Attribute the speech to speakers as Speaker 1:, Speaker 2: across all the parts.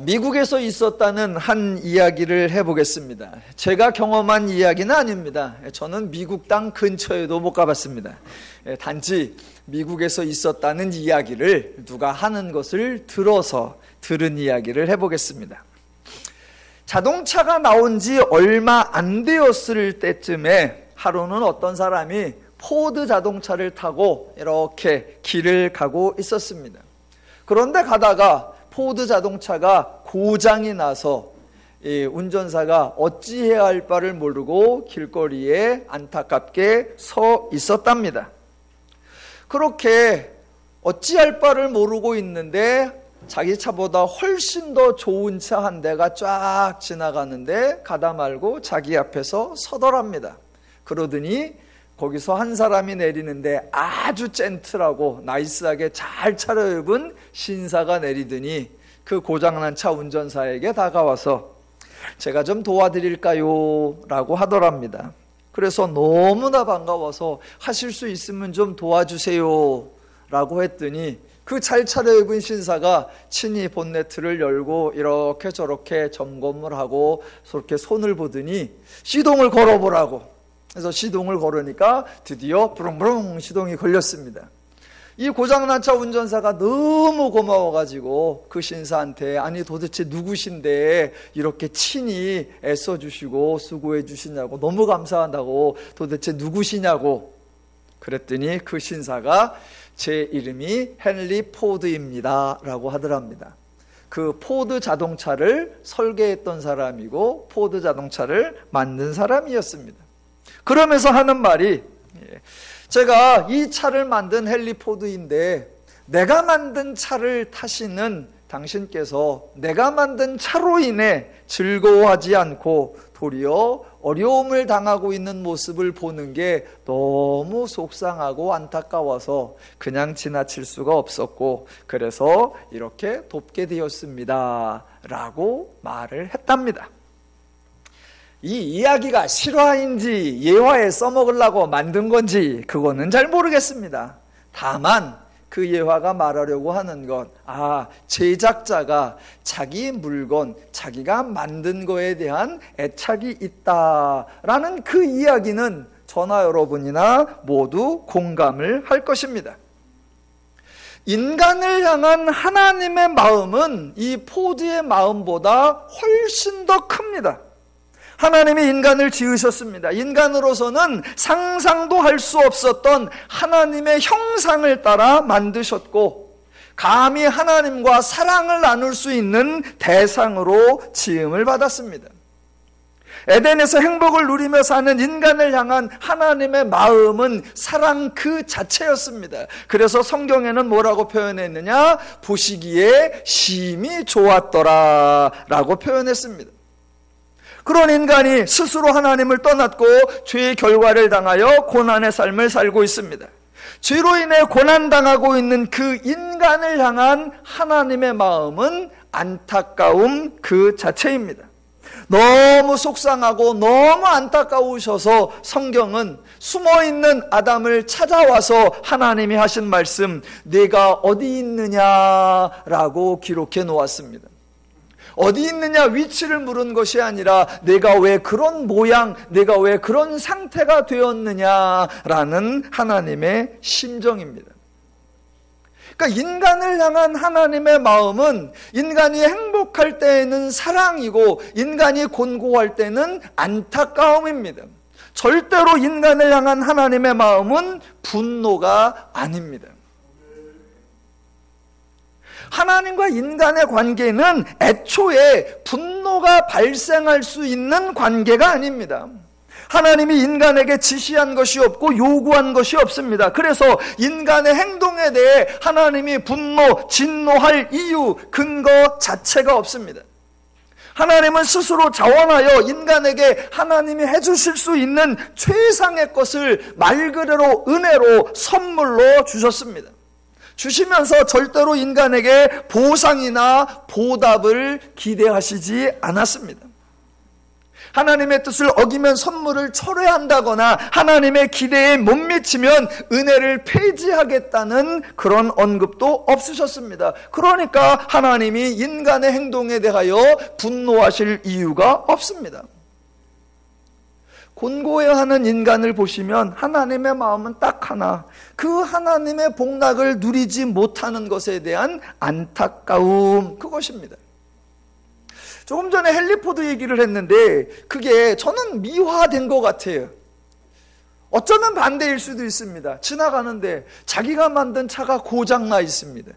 Speaker 1: 미국에서 있었다는 한 이야기를 해보겠습니다. 제가 경험한 이야기는 아닙니다. 저는 미국 땅 근처에도 못 가봤습니다. 단지 미국에서 있었다는 이야기를 누가 하는 것을 들어서 들은 이야기를 해보겠습니다. 자동차가 나온 지 얼마 안 되었을 때쯤에 하루는 어떤 사람이 포드 자동차를 타고 이렇게 길을 가고 있었습니다. 그런데 가다가 포드 자동차가 고장이 나서 운전사가 어찌해야 할 바를 모르고 길거리에 안타깝게 서 있었답니다. 그렇게 어찌할 바를 모르고 있는데 자기 차보다 훨씬 더 좋은 차 한 대가 쫙 지나가는데 가다 말고 자기 앞에서 서더랍니다. 그러더니 거기서 한 사람이 내리는데 아주 젠틀하고 나이스하게 잘 차려입은 신사가 내리더니 그 고장난 차 운전사에게 다가와서 제가 좀 도와드릴까요? 라고 하더랍니다. 그래서 너무나 반가워서 하실 수 있으면 좀 도와주세요 라고 했더니 그 잘 차려입은 신사가 친히 본네트를 열고 이렇게 저렇게 점검을 하고 저렇게 손을 보더니 시동을 걸어보라고. 그래서 시동을 걸으니까 드디어 부릉부릉 시동이 걸렸습니다. 이 고장난 차 운전사가 너무 고마워가지고 그 신사한테 아니 도대체 누구신데 이렇게 친히 애써주시고 수고해 주시냐고 너무 감사하다고 도대체 누구시냐고 그랬더니 그 신사가 제 이름이 헨리 포드입니다 라고 하더랍니다. 그 포드 자동차를 설계했던 사람이고 포드 자동차를 만든 사람이었습니다. 그러면서 하는 말이 제가 이 차를 만든 헨리 포드인데 내가 만든 차를 타시는 당신께서 내가 만든 차로 인해 즐거워하지 않고 도리어 어려움을 당하고 있는 모습을 보는 게 너무 속상하고 안타까워서 그냥 지나칠 수가 없었고 그래서 이렇게 돕게 되었습니다 라고 말을 했답니다. 이 이야기가 실화인지 예화에 써먹으려고 만든 건지 그거는 잘 모르겠습니다. 다만 그 예화가 말하려고 하는 것, 제작자가 자기 물건, 자기가 만든 거에 대한 애착이 있다라는 그 이야기는 저나 여러분이나 모두 공감을 할 것입니다. 인간을 향한 하나님의 마음은 이 포드의 마음보다 훨씬 더 큽니다. 하나님이 인간을 지으셨습니다. 인간으로서는 상상도 할 수 없었던 하나님의 형상을 따라 만드셨고 감히 하나님과 사랑을 나눌 수 있는 대상으로 지음을 받았습니다. 에덴에서 행복을 누리며 사는 인간을 향한 하나님의 마음은 사랑 그 자체였습니다. 그래서 성경에는 뭐라고 표현했느냐? 보시기에 심히 좋았더라 라고 표현했습니다. 그런 인간이 스스로 하나님을 떠났고 죄의 결과를 당하여 고난의 삶을 살고 있습니다. 죄로 인해 고난당하고 있는 그 인간을 향한 하나님의 마음은 안타까움 그 자체입니다. 너무 속상하고 너무 안타까우셔서 성경은 숨어있는 아담을 찾아와서 하나님이 하신 말씀 네가 어디 있느냐라고 기록해 놓았습니다. 어디 있느냐 위치를 물은 것이 아니라 내가 왜 그런 모양, 내가 왜 그런 상태가 되었느냐라는 하나님의 심정입니다. 그러니까 인간을 향한 하나님의 마음은 인간이 행복할 때에는 사랑이고 인간이 곤고할 때는 안타까움입니다. 절대로 인간을 향한 하나님의 마음은 분노가 아닙니다. 하나님과 인간의 관계는 애초에 분노가 발생할 수 있는 관계가 아닙니다. 하나님이 인간에게 지시한 것이 없고 요구한 것이 없습니다. 그래서 인간의 행동에 대해 하나님이 분노, 진노할 이유, 근거 자체가 없습니다. 하나님은 스스로 자원하여 인간에게 하나님이 해주실 수 있는 최상의 것을 말 그대로 은혜로 선물로 주셨습니다. 주시면서 절대로 인간에게 보상이나 보답을 기대하시지 않았습니다. 하나님의 뜻을 어기면 선물을 철회한다거나 하나님의 기대에 못 미치면 은혜를 폐지하겠다는 그런 언급도 없으셨습니다. 그러니까 하나님이 인간의 행동에 대하여 분노하실 이유가 없습니다. 곤고해하는 인간을 보시면 하나님의 마음은 딱 하나, 그 하나님의 복락을 누리지 못하는 것에 대한 안타까움, 그것입니다. 조금 전에 헨리 포드 얘기를 했는데 그게 저는 미화된 것 같아요. 어쩌면 반대일 수도 있습니다. 지나가는데 자기가 만든 차가 고장나 있습니다.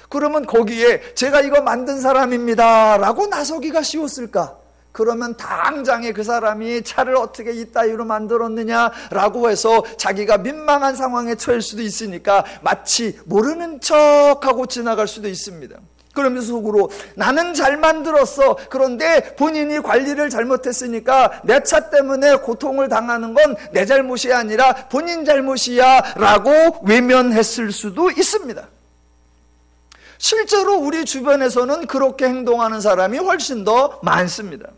Speaker 1: 그러면 거기에 제가 이거 만든 사람입니다 라고 나서기가 쉬웠을까? 그러면 당장에 그 사람이 차를 어떻게 이따위로 만들었느냐라고 해서 자기가 민망한 상황에 처할 수도 있으니까 마치 모르는 척하고 지나갈 수도 있습니다. 그러면서 속으로 나는 잘 만들었어. 그런데 본인이 관리를 잘못했으니까 내 차 때문에 고통을 당하는 건 내 잘못이 아니라 본인 잘못이야 라고 외면했을 수도 있습니다. 실제로 우리 주변에서는 그렇게 행동하는 사람이 훨씬 더 많습니다.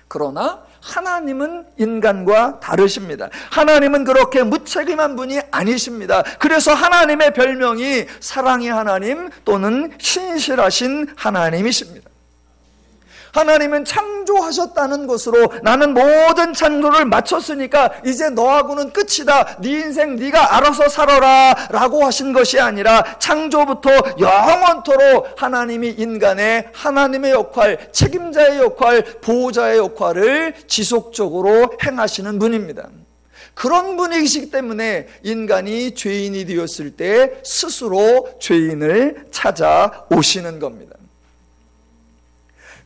Speaker 1: 그러나 하나님은 인간과 다르십니다. 하나님은 그렇게 무책임한 분이 아니십니다. 그래서 하나님의 별명이 사랑의 하나님 또는 신실하신 하나님이십니다. 하나님은 창조하셨다는 것으로 나는 모든 창조를 마쳤으니까 이제 너하고는 끝이다. 네 인생 네가 알아서 살아라 라고 하신 것이 아니라 창조부터 영원토록 하나님이 인간의 하나님의 역할, 책임자의 역할, 보호자의 역할을 지속적으로 행하시는 분입니다. 그런 분이시기 때문에 인간이 죄인이 되었을 때 스스로 죄인을 찾아오시는 겁니다.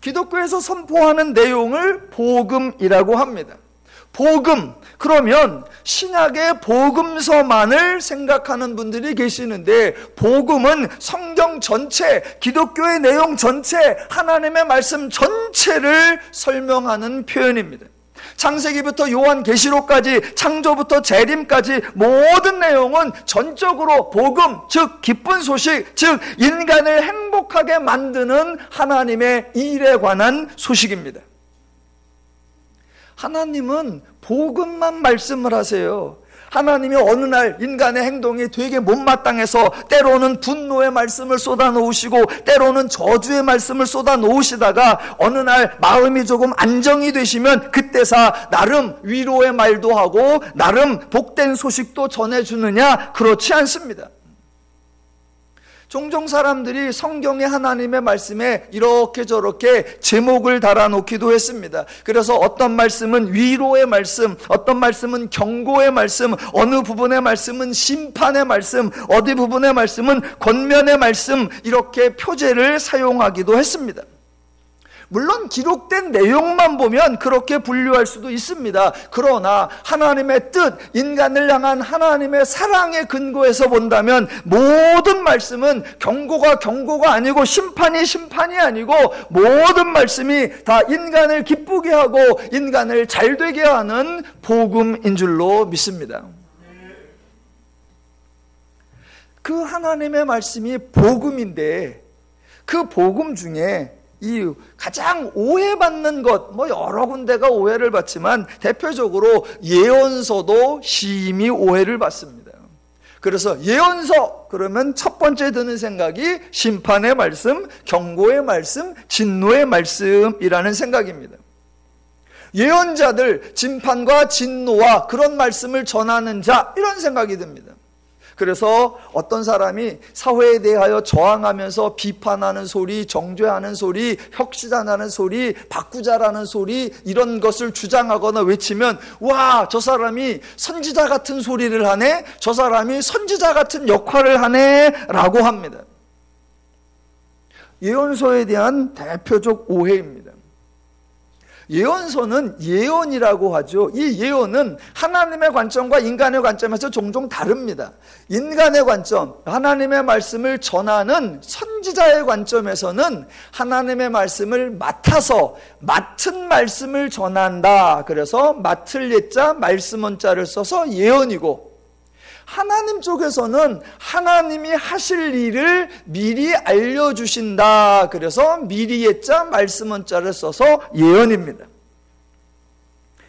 Speaker 1: 기독교에서 선포하는 내용을 복음이라고 합니다. 복음, 그러면 신약의 복음서만을 생각하는 분들이 계시는데 복음은 성경 전체, 기독교의 내용 전체, 하나님의 말씀 전체를 설명하는 표현입니다. 창세기부터 요한계시록까지, 창조부터 재림까지 모든 내용은 전적으로 복음, 즉 기쁜 소식, 즉 인간을 행복하게 만드는 하나님의 일에 관한 소식입니다. 하나님은 복음만 말씀을 하세요. 하나님이 어느 날 인간의 행동이 되게 못마땅해서 때로는 분노의 말씀을 쏟아놓으시고 때로는 저주의 말씀을 쏟아놓으시다가 어느 날 마음이 조금 안정이 되시면 그때서 나름 위로의 말도 하고 나름 복된 소식도 전해주느냐? 그렇지 않습니다. 종종 사람들이 성경의 하나님의 말씀에 이렇게 저렇게 제목을 달아놓기도 했습니다. 그래서 어떤 말씀은 위로의 말씀, 어떤 말씀은 경고의 말씀, 어느 부분의 말씀은 심판의 말씀, 어디 부분의 말씀은 권면의 말씀, 이렇게 표제를 사용하기도 했습니다. 물론 기록된 내용만 보면 그렇게 분류할 수도 있습니다. 그러나 하나님의 뜻, 인간을 향한 하나님의 사랑의 근거에서 본다면 모든 말씀은 경고가 아니고 심판이 아니고 모든 말씀이 다 인간을 기쁘게 하고 인간을 잘되게 하는 복음인 줄로 믿습니다. 그 하나님의 말씀이 복음인데 그 복음 중에 이 가장 오해받는 것, 여러 군데가 오해를 받지만 대표적으로 예언서도 심히 오해를 받습니다. 그래서 예언서 그러면 첫 번째 드는 생각이 심판의 말씀, 경고의 말씀, 진노의 말씀이라는 생각입니다. 예언자들, 진판과 진노와 그런 말씀을 전하는 자, 이런 생각이 듭니다. 그래서 어떤 사람이 사회에 대하여 저항하면서 비판하는 소리, 정죄하는 소리, 혁신하는 소리, 바꾸자라는 소리, 이런 것을 주장하거나 외치면 와, 저 사람이 선지자 같은 소리를 하네, 저 사람이 선지자 같은 역할을 하네 라고 합니다. 예언서에 대한 대표적 오해입니다. 예언서는 예언이라고 하죠. 이 예언은 하나님의 관점과 인간의 관점에서 종종 다릅니다. 인간의 관점, 하나님의 말씀을 전하는 선지자의 관점에서는 하나님의 말씀을 맡아서 맡은 말씀을 전한다. 그래서 맡을 예자, 말씀 원자를 써서 예언이고, 하나님 쪽에서는 하나님이 하실 일을 미리 알려주신다. 그래서 미리 예자 말씀원자를 써서 예언입니다.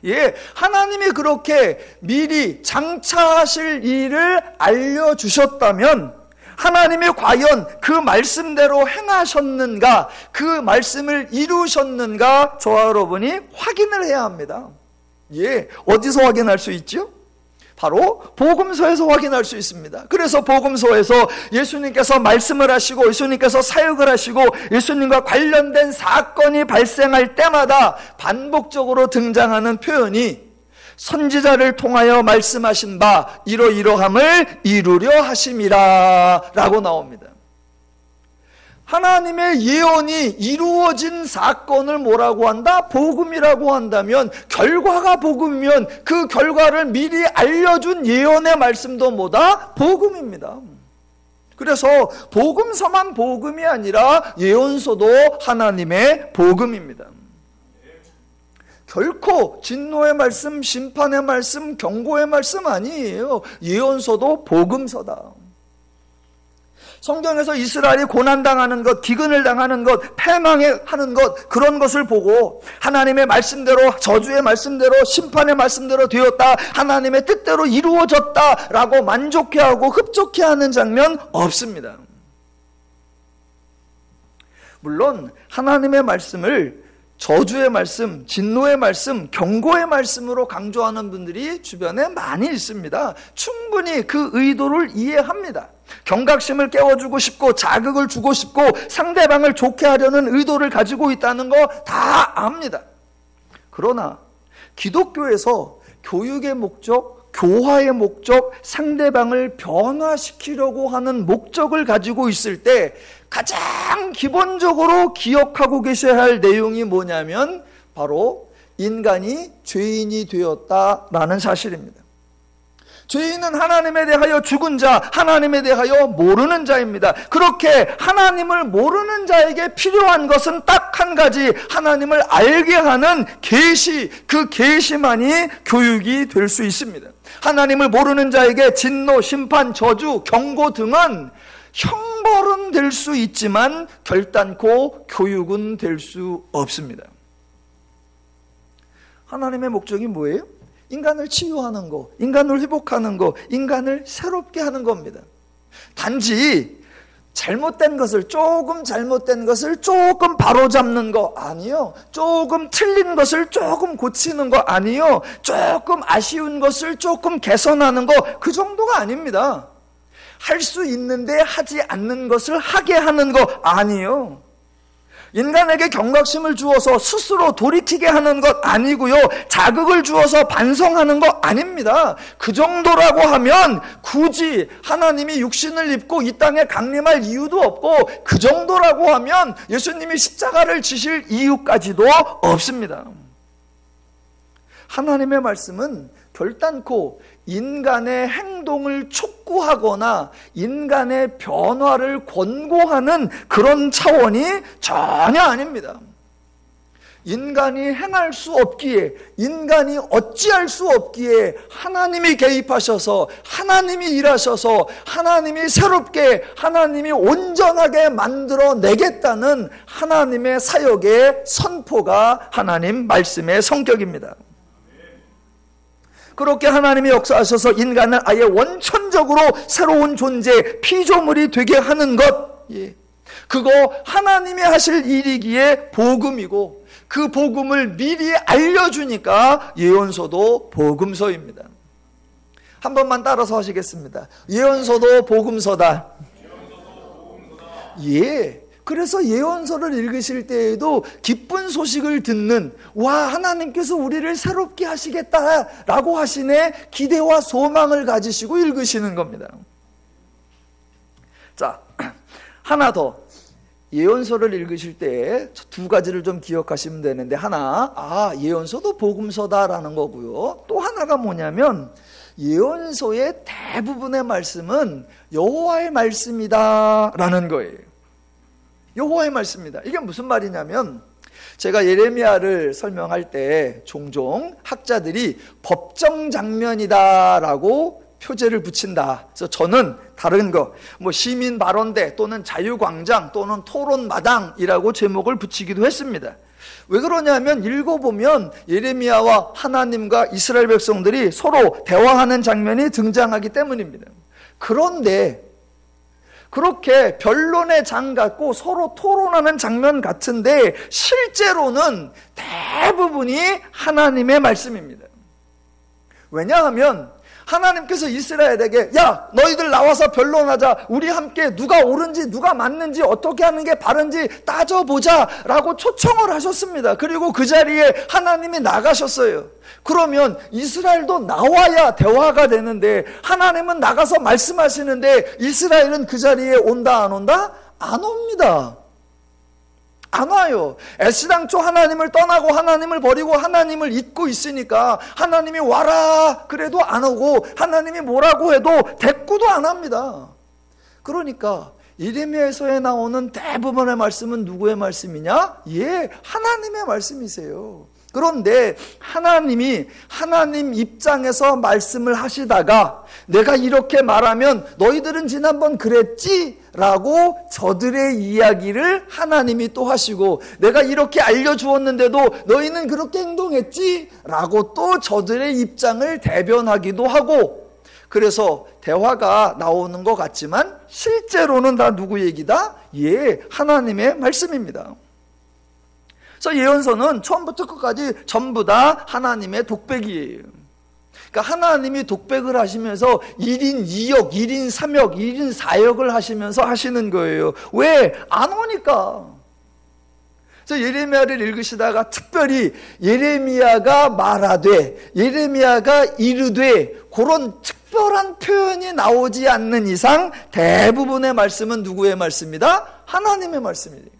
Speaker 1: 예, 하나님이 그렇게 미리 장차하실 일을 알려주셨다면 하나님이 과연 그 말씀대로 행하셨는가, 그 말씀을 이루셨는가 저와 여러분이 확인을 해야 합니다. 예, 어디서 확인할 수 있죠? 바로 복음서에서 확인할 수 있습니다. 그래서 복음서에서 예수님께서 말씀을 하시고 예수님께서 사역을 하시고 예수님과 관련된 사건이 발생할 때마다 반복적으로 등장하는 표현이 선지자를 통하여 말씀하신 바 이러이러함을 이루려 하심이라 라고 나옵니다. 하나님의 예언이 이루어진 사건을 뭐라고 한다? 복음이라고 한다면, 결과가 복음이면 그 결과를 미리 알려준 예언의 말씀도 뭐다? 복음입니다. 그래서 복음서만 복음이 아니라 예언서도 하나님의 복음입니다. 결코 진노의 말씀, 심판의 말씀, 경고의 말씀 아니에요. 예언서도 복음서다. 성경에서 이스라엘이 고난당하는 것, 기근을 당하는 것, 패망하는 것, 그런 것을 보고 하나님의 말씀대로, 저주의 말씀대로, 심판의 말씀대로 되었다, 하나님의 뜻대로 이루어졌다라고 만족해하고 흡족해하는 장면 없습니다. 물론 하나님의 말씀을 저주의 말씀, 진노의 말씀, 경고의 말씀으로 강조하는 분들이 주변에 많이 있습니다. 충분히 그 의도를 이해합니다. 경각심을 깨워주고 싶고 자극을 주고 싶고 상대방을 좋게 하려는 의도를 가지고 있다는 거 다 압니다. 그러나 기독교에서 교육의 목적, 교화의 목적, 상대방을 변화시키려고 하는 목적을 가지고 있을 때 가장 기본적으로 기억하고 계셔야 할 내용이 뭐냐면 바로 인간이 죄인이 되었다라는 사실입니다. 죄인은 하나님에 대하여 죽은 자, 하나님에 대하여 모르는 자입니다. 그렇게 하나님을 모르는 자에게 필요한 것은 딱 한 가지, 하나님을 알게 하는 계시, 그 계시만이 교육이 될 수 있습니다. 하나님을 모르는 자에게 진노, 심판, 저주, 경고 등은 형벌은 될 수 있지만 결단코 교육은 될 수 없습니다. 하나님의 목적이 뭐예요? 인간을 치유하는 거, 인간을 회복하는 거, 인간을 새롭게 하는 겁니다. 단지 잘못된 것을, 조금 잘못된 것을 조금 바로잡는 거 아니요. 조금 틀린 것을 조금 고치는 거 아니요. 조금 아쉬운 것을 조금 개선하는 거, 그 정도가 아닙니다. 할 수 있는데 하지 않는 것을 하게 하는 거 아니요. 인간에게 경각심을 주어서 스스로 돌이키게 하는 것 아니고요. 자극을 주어서 반성하는 거 아닙니다. 그 정도라고 하면 굳이 하나님이 육신을 입고 이 땅에 강림할 이유도 없고, 그 정도라고 하면 예수님이 십자가를 지실 이유까지도 없습니다. 하나님의 말씀은 결단코 인간의 행동을 촉구하거나 인간의 변화를 권고하는 그런 차원이 전혀 아닙니다. 인간이 행할 수 없기에, 인간이 어찌할 수 없기에 하나님이 개입하셔서, 하나님이 일하셔서, 하나님이 새롭게, 하나님이 온전하게 만들어내겠다는 하나님의 사역의 선포가 하나님 말씀의 성격입니다. 그렇게 하나님이 역사하셔서 인간을 아예 원천적으로 새로운 존재, 피조물이 되게 하는 것, 그거 하나님이 하실 일이기에 복음이고, 그 복음을 미리 알려주니까 예언서도 복음서입니다. 한 번만 따라서 하시겠습니다. 예언서도 복음서다. 예. 그래서 예언서를 읽으실 때에도 기쁜 소식을 듣는, 와, 하나님께서 우리를 새롭게 하시겠다라고 하시네, 기대와 소망을 가지시고 읽으시는 겁니다. 자, 하나 더. 예언서를 읽으실 때 두 가지를 좀 기억하시면 되는데, 하나, 예언서도 복음서다라는 거고요. 또 하나가 뭐냐면, 예언서의 대부분의 말씀은 여호와의 말씀이다라는 거예요. 여호와의 말씀입니다. 이게 무슨 말이냐면, 제가 예레미야를 설명할 때 종종 학자들이 법정 장면이다라고 표제를 붙인다. 그래서 저는 다른 거, 시민 발언대 또는 자유광장 또는 토론마당이라고 제목을 붙이기도 했습니다. 왜 그러냐면 읽어보면 예레미야와 하나님과 이스라엘 백성들이 서로 대화하는 장면이 등장하기 때문입니다. 그런데 그렇게 변론의 장 같고 서로 토론하는 장면 같은데 실제로는 대부분이 하나님의 말씀입니다. 왜냐하면 하나님께서 이스라엘에게 야 너희들 나와서 변론하자, 우리 함께 누가 옳은지 누가 맞는지 어떻게 하는 게 바른지 따져보자 라고 초청을 하셨습니다. 그리고 그 자리에 하나님이 나가셨어요. 그러면 이스라엘도 나와야 대화가 되는데 하나님은 나가서 말씀하시는데 이스라엘은 그 자리에 온다 안 온다? 안 옵니다. 안 와요. 애시당초 하나님을 떠나고 하나님을 버리고 하나님을 잊고 있으니까 하나님이 와라 그래도 안 오고 하나님이 뭐라고 해도 대꾸도 안 합니다. 그러니까 예레미야서에 나오는 대부분의 말씀은 누구의 말씀이냐? 예, 하나님의 말씀이세요. 그런데 하나님이 하나님 입장에서 말씀을 하시다가 내가 이렇게 말하면 너희들은 지난번 그랬지? 라고 저들의 이야기를 하나님이 또 하시고 내가 이렇게 알려주었는데도 너희는 그렇게 행동했지? 라고 또 저들의 입장을 대변하기도 하고, 그래서 대화가 나오는 것 같지만 실제로는 다 누구 얘기다? 예, 하나님의 말씀입니다. 그래서 예언서는 처음부터 끝까지 전부 다 하나님의 독백이에요. 그러니까 하나님이 독백을 하시면서 1인 2역, 1인 3역, 1인 4역을 하시면서 하시는 거예요. 왜? 안 오니까. 그래서 예레미야를 읽으시다가 특별히 예레미야가 말하되, 예레미야가 이르되 그런 특별한 표현이 나오지 않는 이상 대부분의 말씀은 누구의 말씀이다? 하나님의 말씀이에요.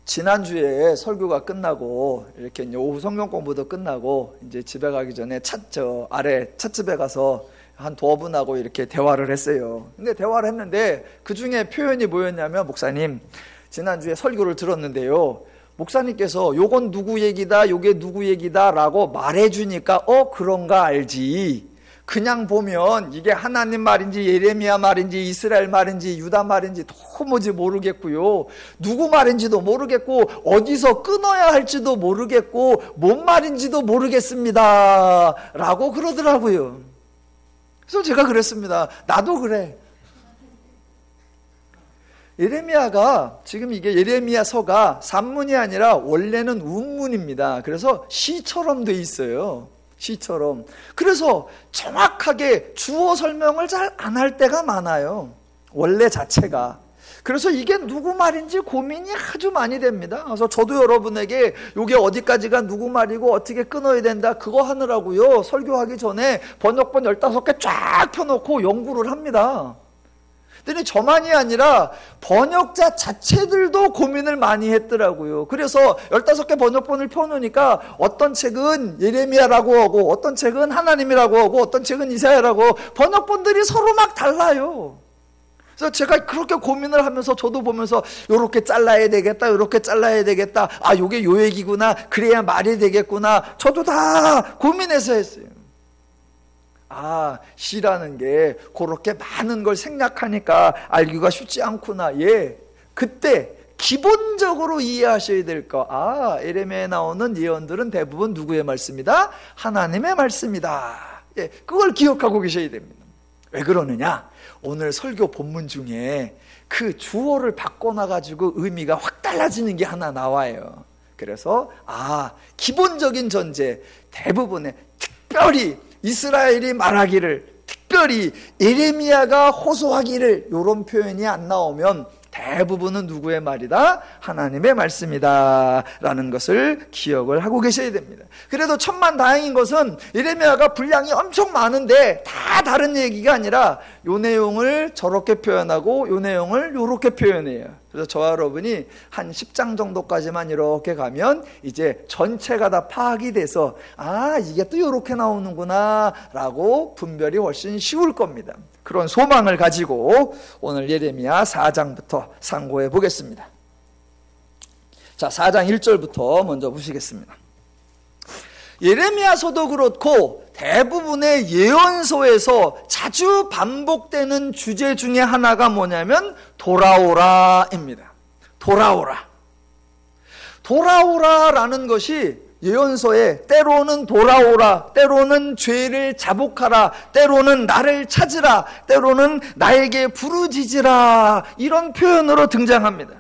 Speaker 1: 지난주에 설교가 끝나고 이렇게 오후 성경 공부도 끝나고 이제 집에 가기 전에 아래 찻집에 가서 한 두어 분하고 이렇게 대화를 했어요. 근데 대화를 했는데 그 중에 표현이 뭐였냐면, 목사님 지난주에 설교를 들었는데요, 목사님께서 요건 누구 얘기다 요게 누구 얘기다 라고 말해주니까 그런가 알지, 그냥 보면 이게 하나님 말인지 예레미야 말인지 이스라엘 말인지 유다 말인지 도무지 모르겠고요, 누구 말인지도 모르겠고 어디서 끊어야 할지도 모르겠고 뭔 말인지도 모르겠습니다 라고 그러더라고요. 그래서 제가 그랬습니다. 나도 그래. 예레미야가 지금 이게 예레미야서가 산문이 아니라 원래는 운문입니다. 그래서 시처럼 돼 있어요. 시처럼. 그래서 정확하게 주어 설명을 잘 안 할 때가 많아요. 원래 자체가. 그래서 이게 누구 말인지 고민이 아주 많이 됩니다. 그래서 저도 여러분에게 이게 어디까지가 누구 말이고 어떻게 끊어야 된다 그거 하느라고요, 설교하기 전에 번역본 15개 쫙 펴놓고 연구를 합니다. 근데 저만이 아니라 번역자 자체들도 고민을 많이 했더라고요. 그래서 15개 번역본을 펴놓으니까 어떤 책은 예레미야라고 하고 어떤 책은 하나님이라고 하고 어떤 책은 이사야라고 하고 번역본들이 서로 막 달라요. 그래서 제가 그렇게 고민을 하면서 저도 보면서 요렇게 잘라야 되겠다 요렇게 잘라야 되겠다, 아 요게 요 얘기구나 그래야 말이 되겠구나, 저도 다 고민해서 했어요. 아, 시라는 게 그렇게 많은 걸 생략하니까 알기가 쉽지 않구나. 예, 그때 기본적으로 이해하셔야 될 거, 예레미야에 나오는 예언들은 대부분 누구의 말씀이다? 하나님의 말씀이다. 예, 그걸 기억하고 계셔야 됩니다. 왜 그러느냐? 오늘 설교 본문 중에 그 주어를 바꿔놔가지고 의미가 확 달라지는 게 하나 나와요. 그래서 기본적인 전제, 대부분의 특별히 이스라엘이 말하기를, 특별히 예레미야가 호소하기를, 이런 표현이 안 나오면 대부분은 누구의 말이다? 하나님의 말씀이다 라는 것을 기억을 하고 계셔야 됩니다. 그래도 천만다행인 것은 예레미야가 분량이 엄청 많은데 다 다른 얘기가 아니라 요 내용을 저렇게 표현하고 요 내용을 요렇게 표현해요. 그래서 저와 여러분이 한 10장 정도까지만 이렇게 가면 이제 전체가 다 파악이 돼서 이게 또 요렇게 나오는구나 라고 분별이 훨씬 쉬울 겁니다. 그런 소망을 가지고 오늘 예레미야 4장부터 상고해 보겠습니다. 자, 4장 1절부터 먼저 보시겠습니다. 예레미야서도 그렇고 대부분의 예언서에서 자주 반복되는 주제 중에 하나가 뭐냐면 돌아오라입니다. 돌아오라. 돌아오라라는 것이 예언서에 때로는 돌아오라, 때로는 죄를 자복하라, 때로는 나를 찾으라, 때로는 나에게 부르짖으라, 이런 표현으로 등장합니다.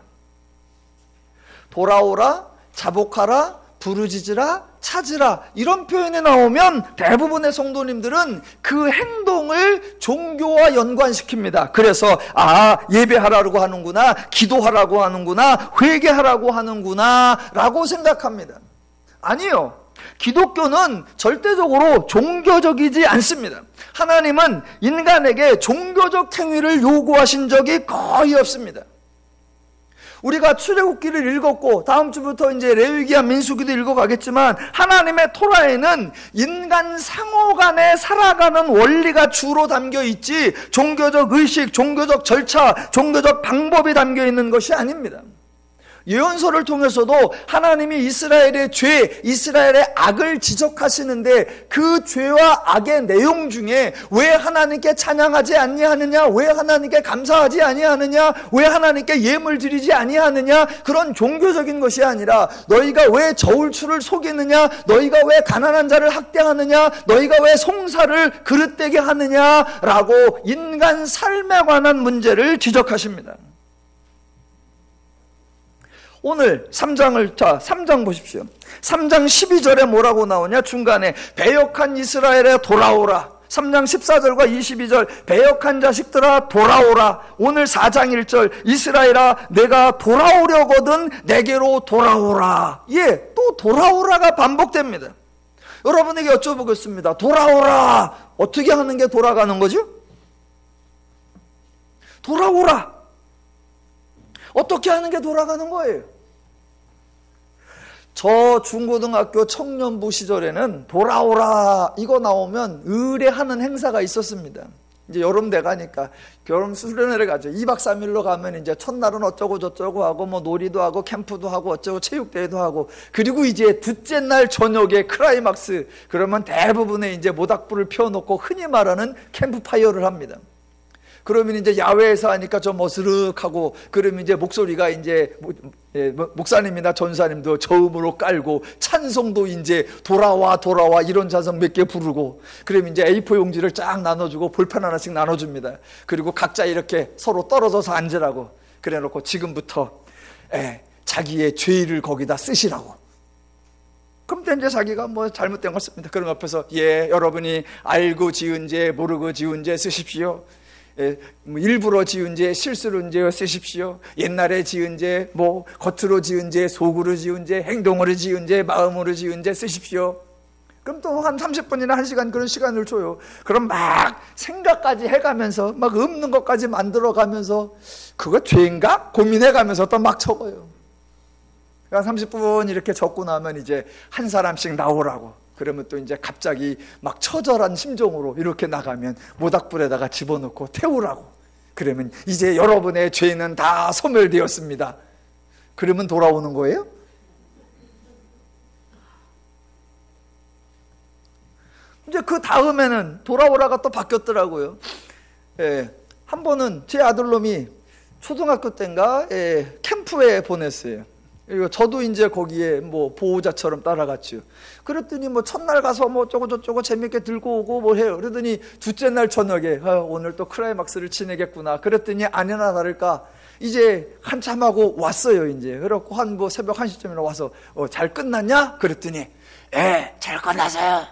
Speaker 1: 돌아오라, 자복하라, 부르짖으라, 찾으라, 이런 표현이 나오면 대부분의 성도님들은 그 행동을 종교와 연관시킵니다. 그래서 예배하라고 하는구나, 기도하라고 하는구나, 회개하라고 하는구나 라고 생각합니다. 아니요. 기독교는 절대적으로 종교적이지 않습니다. 하나님은 인간에게 종교적 행위를 요구하신 적이 거의 없습니다. 우리가 출애굽기를 읽었고 다음 주부터 이제 레위기와 민수기도 읽어가겠지만 하나님의 토라에는 인간 상호 간에 살아가는 원리가 주로 담겨 있지 종교적 의식, 종교적 절차, 종교적 방법이 담겨 있는 것이 아닙니다. 예언서를 통해서도 하나님이 이스라엘의 죄, 이스라엘의 악을 지적하시는데 그 죄와 악의 내용 중에 왜 하나님께 찬양하지 아니하느냐, 왜 하나님께 감사하지 아니하느냐, 왜 하나님께 예물 드리지 아니하느냐, 그런 종교적인 것이 아니라 너희가 왜 저울추를 속이느냐, 너희가 왜 가난한 자를 학대하느냐, 너희가 왜 송사를 그릇되게 하느냐라고 인간 삶에 관한 문제를 지적하십니다. 오늘 3장 보십시오. 3장 12절에 뭐라고 나오냐? 중간에 배역한 이스라엘에 돌아오라. 3장 14절과 22절 배역한 자식들아 돌아오라. 오늘 4장 1절 이스라엘아 내가 돌아오려거든 내게로 돌아오라. 또 돌아오라가 반복됩니다. 여러분에게 여쭤보겠습니다. 돌아오라. 어떻게 하는 게 돌아가는 거죠? 돌아오라. 어떻게 하는 게 돌아가는 거예요? 저 중고등학교 청년부 시절에는 돌아오라 이거 나오면 의례하는 행사가 있었습니다. 이제 여름 돼가니까 여름 수련회를 가죠. 2박 3일로 가면 이제 첫날은 어쩌고 저쩌고 하고 뭐 놀이도 하고 캠프도 하고 어쩌고 체육대회도 하고 그리고 이제 둘째 날 저녁에 클라이막스 그러면 대부분의 이제 모닥불을 피워놓고 흔히 말하는 캠프파이어를 합니다. 그러면 이제 야외에서 하니까 좀 어스룩하고 그러면 이제 목소리가 이제 목사님이나 전사님도 저음으로 깔고 찬송도 이제 돌아와 이런 찬송 몇 개 부르고 그러면 이제 A4 용지를 쫙 나눠주고 볼펜 하나씩 나눠줍니다. 그리고 각자 이렇게 서로 떨어져서 앉으라고 그래놓고 지금부터 자기의 죄를 거기다 쓰시라고. 그럼 이제 자기가 뭐 잘못된 걸 씁니다. 그럼 옆에서 여러분이 알고 지은 죄 모르고 지은 죄 쓰십시오. 일부러 지은 죄, 실수로 죄 쓰십시오. 옛날에 지은 죄, 겉으로 지은 죄, 속으로 지은 죄, 행동으로 지은 죄, 마음으로 지은 죄 쓰십시오. 그럼 또 한 30분이나 1시간 그런 시간을 줘요. 그럼 막 생각까지 해가면서 막 없는 것까지 만들어가면서 그거 죄인가? 고민해가면서 또 막 적어요. 30분 이렇게 적고 나면 이제 한 사람씩 나오라고. 그러면 또 이제 갑자기 막 처절한 심정으로 이렇게 나가면 모닥불에다가 집어넣고 태우라고. 그러면 이제 여러분의 죄는 다 소멸되었습니다. 그러면 돌아오는 거예요? 이제 그 다음에는 돌아오라가 또 바뀌었더라고요. 한 번은 제 아들놈이 초등학교 때인가 캠프에 보냈어요. 그리고 저도 이제 거기에 보호자처럼 따라갔죠. 그랬더니 첫날 가서 어쩌고 재밌게 들고 오고 해요. 그러더니 둘째 날 저녁에 오늘 또 클라이막스를 지내겠구나. 그랬더니 아니나 다를까 이제 한참 하고 왔어요. 이제 그렇고 한 새벽 1시쯤이나 와서 잘 끝났냐? 그랬더니 잘 끝났어요.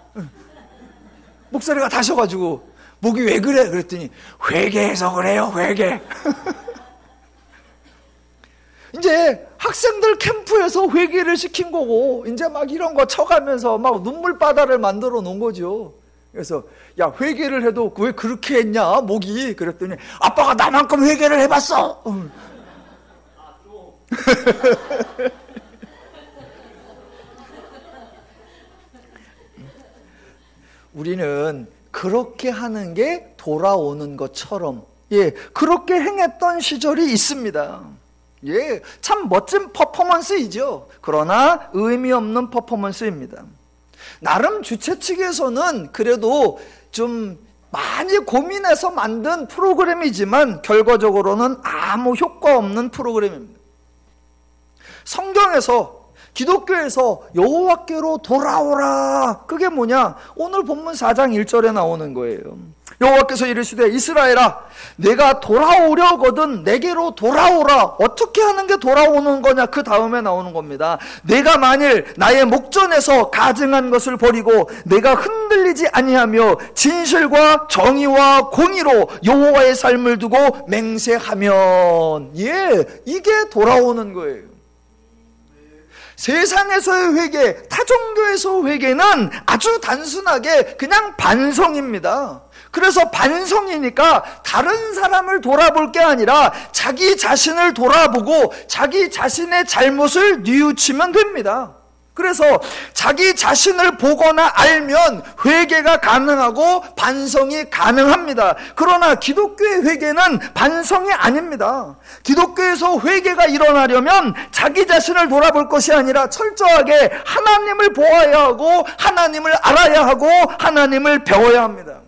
Speaker 1: 목소리가 다셔가지고 목이 왜 그래? 그랬더니 회개해서 그래요. 회개. 이제 학생들 캠프에서 회개를 시킨 거고 이제 막 이런 거 쳐가면서 막 눈물바다를 만들어 놓은 거죠. 그래서 야 회개를 해도 왜 그렇게 했냐 목이. 그랬더니 아빠가 나만큼 회개를 해봤어. 우리는 그렇게 하는 게 돌아오는 것처럼 그렇게 행했던 시절이 있습니다. 참 멋진 퍼포먼스이죠. 그러나 의미 없는 퍼포먼스입니다. 나름 주최 측에서는 그래도 좀 많이 고민해서 만든 프로그램이지만 결과적으로는 아무 효과 없는 프로그램입니다. 성경에서, 기독교에서 여호와께로 돌아오라, 그게 뭐냐? 오늘 본문 4장 1절에 나오는 거예요. 여호와께서 이르시되 이스라엘아, 내가 돌아오려거든 내게로 돌아오라. 어떻게 하는 게 돌아오는 거냐? 그 다음에 나오는 겁니다. 내가 만일 나의 목전에서 가증한 것을 버리고 내가 흔들리지 아니하며 진실과 정의와 공의로 여호와의 삶을 두고 맹세하면, 이게 돌아오는 거예요. 세상에서의 회개, 타종교에서 회개는 아주 단순하게 그냥 반성입니다. 그래서 반성이니까 다른 사람을 돌아볼 게 아니라 자기 자신을 돌아보고 자기 자신의 잘못을 뉘우치면 됩니다. 그래서 자기 자신을 보거나 알면 회개가 가능하고 반성이 가능합니다. 그러나 기독교의 회개는 반성이 아닙니다. 기독교에서 회개가 일어나려면 자기 자신을 돌아볼 것이 아니라 철저하게 하나님을 보아야 하고 하나님을 알아야 하고 하나님을 배워야 합니다.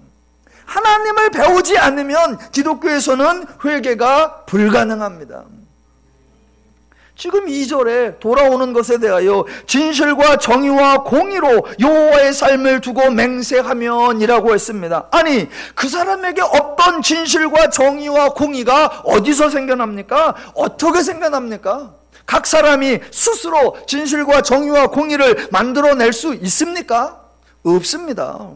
Speaker 1: 하나님을 배우지 않으면 기독교에서는 회개가 불가능합니다. 지금 2절에 돌아오는 것에 대하여 진실과 정의와 공의로 여호와의 삶을 두고 맹세하면 이라고 했습니다. 아니, 그 사람에게 없던 진실과 정의와 공의가 어디서 생겨납니까? 어떻게 생겨납니까? 각 사람이 스스로 진실과 정의와 공의를 만들어낼 수 있습니까? 없습니다.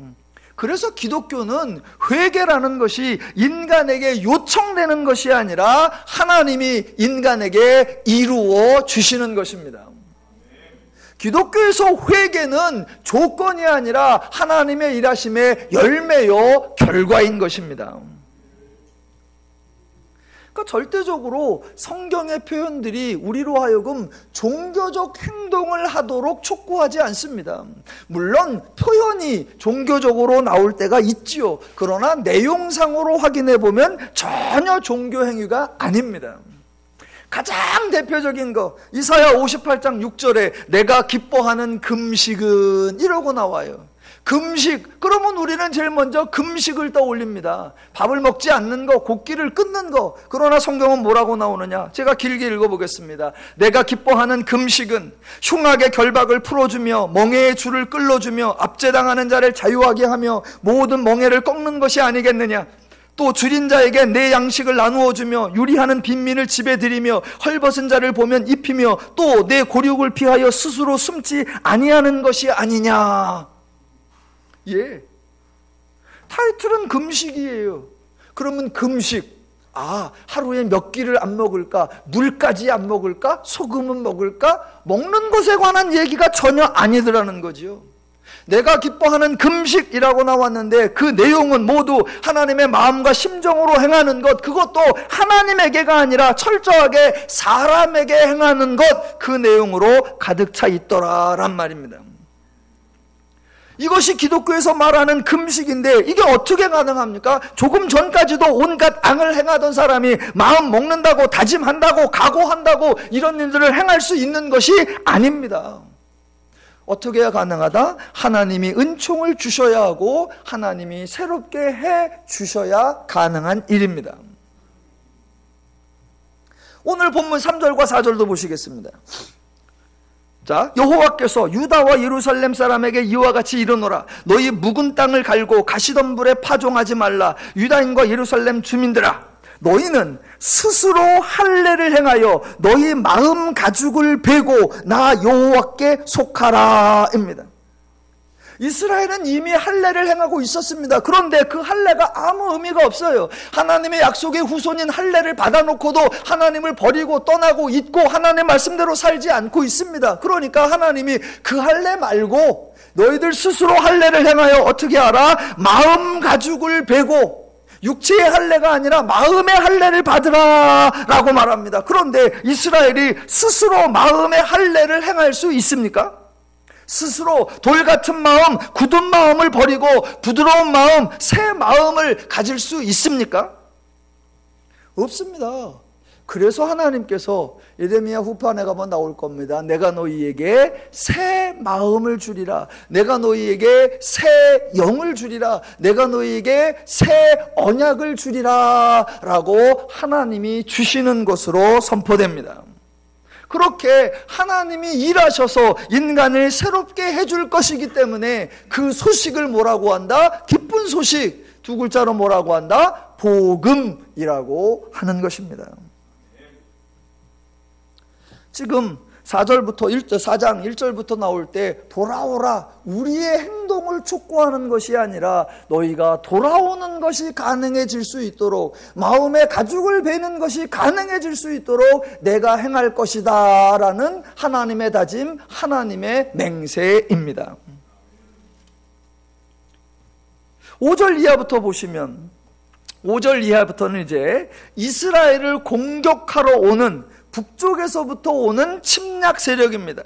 Speaker 1: 그래서 기독교는 회개라는 것이 인간에게 요청되는 것이 아니라 하나님이 인간에게 이루어 주시는 것입니다. 기독교에서 회개는 조건이 아니라 하나님의 일하심의 열매요 결과인 것입니다. 그러니까 절대적으로 성경의 표현들이 우리로 하여금 종교적 행동을 하도록 촉구하지 않습니다. 물론 표현이 종교적으로 나올 때가 있지요. 그러나 내용상으로 확인해 보면 전혀 종교 행위가 아닙니다. 가장 대표적인 거, 이사야 58장 6절에 내가 기뻐하는 금식은 이러고 나와요. 금식, 그러면 우리는 제일 먼저 금식을 떠올립니다. 밥을 먹지 않는 거, 곡기를 끊는 거. 그러나 성경은 뭐라고 나오느냐? 제가 길게 읽어보겠습니다. 내가 기뻐하는 금식은 흉악의 결박을 풀어주며 멍에의 줄을 끌어주며 압제당하는 자를 자유하게 하며 모든 멍에를 꺾는 것이 아니겠느냐? 또 줄인 자에게 내 양식을 나누어 주며 유리하는 빈민을 집에 들이며 헐벗은 자를 보면 입히며 또 내 고륙을 피하여 스스로 숨지 아니하는 것이 아니냐? 타이틀은 금식이에요. 그러면 금식, 하루에 몇 끼를 안 먹을까? 물까지 안 먹을까? 소금은 먹을까? 먹는 것에 관한 얘기가 전혀 아니더라는 거죠. 내가 기뻐하는 금식이라고 나왔는데 그 내용은 모두 하나님의 마음과 심정으로 행하는 것, 그것도 하나님에게가 아니라 철저하게 사람에게 행하는 것, 그 내용으로 가득 차 있더라란 말입니다. 이것이 기독교에서 말하는 금식인데 이게 어떻게 가능합니까? 조금 전까지도 온갖 앙을 행하던 사람이 마음 먹는다고 다짐한다고 각오한다고 이런 일들을 행할 수 있는 것이 아닙니다. 어떻게 해야 가능하다? 하나님이 은총을 주셔야 하고 하나님이 새롭게 해 주셔야 가능한 일입니다. 오늘 본문 3절과 4절도 보시겠습니다. 자, 여호와께서 유다와 예루살렘 사람에게 이와 같이 이르노라. 너희 묵은 땅을 갈고 가시덤불에 파종하지 말라. 유다인과 예루살렘 주민들아, 너희는 스스로 할례를 행하여 너희 마음 가죽을 베고 나 여호와께 속하라 입니다. 이스라엘은 이미 할례를 행하고 있었습니다. 그런데 그 할례가 아무 의미가 없어요. 하나님의 약속의 후손인 할례를 받아놓고도 하나님을 버리고 떠나고 잊고 하나님의 말씀대로 살지 않고 있습니다. 그러니까 하나님이 그 할례 말고 너희들 스스로 할례를 행하여 어떻게 하라? 마음 가죽을 베고, 육체의 할례가 아니라 마음의 할례를 받으라 라고 말합니다. 그런데 이스라엘이 스스로 마음의 할례를 행할 수 있습니까? 스스로 돌 같은 마음, 굳은 마음을 버리고 부드러운 마음, 새 마음을 가질 수 있습니까? 없습니다. 그래서 하나님께서 예레미야 후판에 가면 나올 겁니다. 내가 너희에게 새 마음을 주리라. 내가 너희에게 새 영을 주리라. 내가 너희에게 새 언약을 주리라 라고 하나님이 주시는 것으로 선포됩니다. 그렇게 하나님이 일하셔서 인간을 새롭게 해줄 것이기 때문에 그 소식을 뭐라고 한다? 기쁜 소식. 두 글자로 뭐라고 한다? 복음이라고 하는 것입니다. 지금 4장 1절부터 나올 때 돌아오라, 우리의 행동을 촉구하는 것이 아니라 너희가 돌아오는 것이 가능해질 수 있도록, 마음의 가죽을 베는 것이 가능해질 수 있도록 내가 행할 것이다 라는 하나님의 다짐, 하나님의 맹세입니다. 5절 이하부터 보시면, 5절 이하부터는 이제 이스라엘을 공격하러 오는 북쪽에서부터 오는 침략 세력입니다.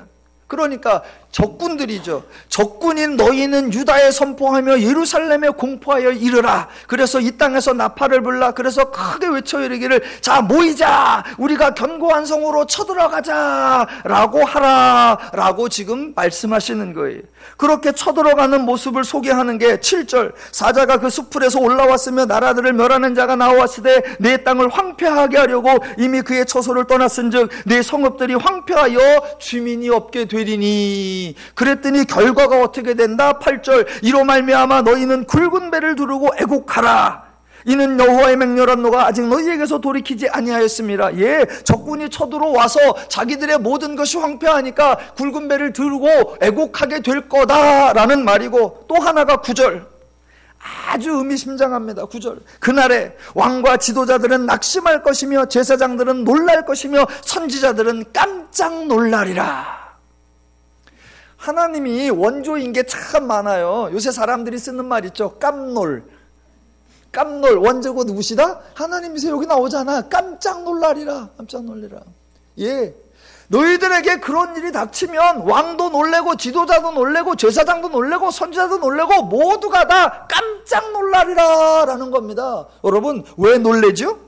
Speaker 1: 그러니까 적군들이죠. 적군인 너희는 유다에 선포하며 예루살렘에 공포하여 이르라. 그래서 이 땅에서 나팔을 불라. 그래서 크게 외쳐 이르기를, 자 모이자, 우리가 견고한 성으로 쳐들어가자 라고 하라 라고 지금 말씀하시는 거예요. 그렇게 쳐들어가는 모습을 소개하는 게 7절, 사자가 그 숲풀에서 올라왔으며 나라들을 멸하는 자가 나왔으되 내 땅을 황폐하게 하려고 이미 그의 처소를 떠났은즉 내 성읍들이 황폐하여 주민이 없게 되리니. 그랬더니 결과가 어떻게 된다? 8절, 이로 말미암아 너희는 굵은 배를 두르고 애곡하라. 이는 여호와의 맹렬한 노가 아직 너희에게서 돌이키지 아니하였습니다. 예, 적군이 쳐들어와서 자기들의 모든 것이 황폐하니까 굵은 배를 들고 애곡하게 될 거다라는 말이고, 또 하나가 9절, 아주 의미심장합니다. 9절, 그날에 왕과 지도자들은 낙심할 것이며 제사장들은 놀랄 것이며 선지자들은 깜짝 놀라리라. 하나님이 원조인 게 참 많아요. 요새 사람들이 쓰는 말 있죠. 깜놀. 원조가 누구시다? 하나님이세요. 여기 나오잖아. 깜짝 놀라리라. 깜짝 놀리라. 예. 너희들에게 그런 일이 닥치면 왕도 놀래고 지도자도 놀래고 제사장도 놀래고 선지자도 놀래고 모두가 다 깜짝 놀라리라 라는 겁니다. 여러분, 왜 놀래죠?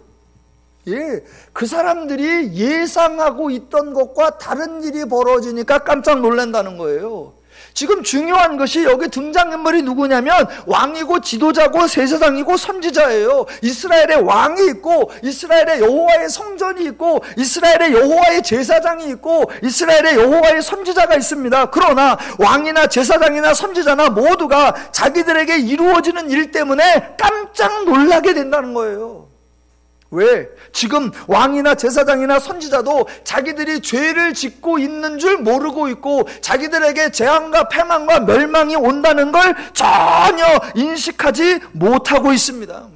Speaker 1: 예, 그 사람들이 예상하고 있던 것과 다른 일이 벌어지니까 깜짝 놀란다는 거예요. 지금 중요한 것이 여기 등장인물이 누구냐면 왕이고 지도자고 제사장이고 선지자예요. 이스라엘의 왕이 있고 이스라엘의 여호와의 성전이 있고 이스라엘의 여호와의 제사장이 있고 이스라엘의 여호와의 선지자가 있습니다. 그러나 왕이나 제사장이나 선지자나 모두가 자기들에게 이루어지는 일 때문에 깜짝 놀라게 된다는 거예요. 왜? 지금 왕이나 제사장이나 선지자도 자기들이 죄를 짓고 있는 줄 모르고 있고 자기들에게 재앙과 패망과 멸망이 온다는 걸 전혀 인식하지 못하고 있습니다.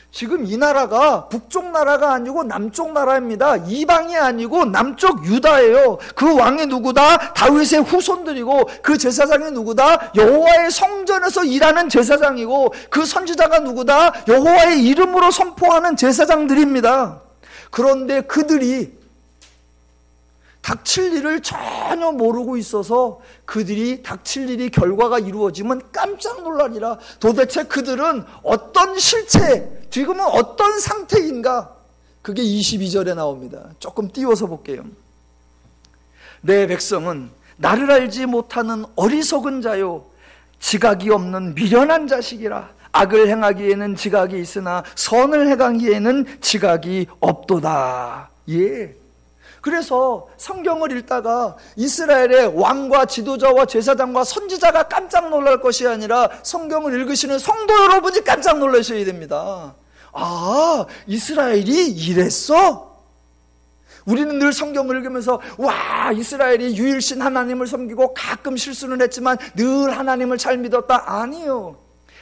Speaker 1: 지금 이 나라가 북쪽 나라가 아니고 남쪽 나라입니다. 이방이 아니고 남쪽 유다예요. 그 왕이 누구다? 다윗의 후손들이고 그 제사장이 누구다? 여호와의 성전에서 일하는 제사장이고 그 선지자가 누구다? 여호와의 이름으로 선포하는 제사장들입니다. 그런데 그들이 닥칠 일을 전혀 모르고 있어서 그들이 닥칠 일이 결과가 이루어지면 깜짝 놀라리라. 도대체 그들은 어떤 실체, 지금은 어떤 상태인가? 그게 22절에 나옵니다. 조금 띄워서 볼게요. 내 백성은 나를 알지 못하는 어리석은 자요, 지각이 없는 미련한 자식이라. 악을 행하기에는 지각이 있으나 선을 행하기에는 지각이 없도다. 예. 그래서 성경을 읽다가 이스라엘의 왕과 지도자와 제사장과 선지자가 깜짝 놀랄 것이 아니라 성경을 읽으시는 성도 여러분이 깜짝 놀라셔야 됩니다. 아, 이스라엘이 이랬어? 우리는 늘 성경을 읽으면서 와, 이스라엘이 유일신 하나님을 섬기고 가끔 실수는 했지만 늘 하나님을 잘 믿었다. 아니요.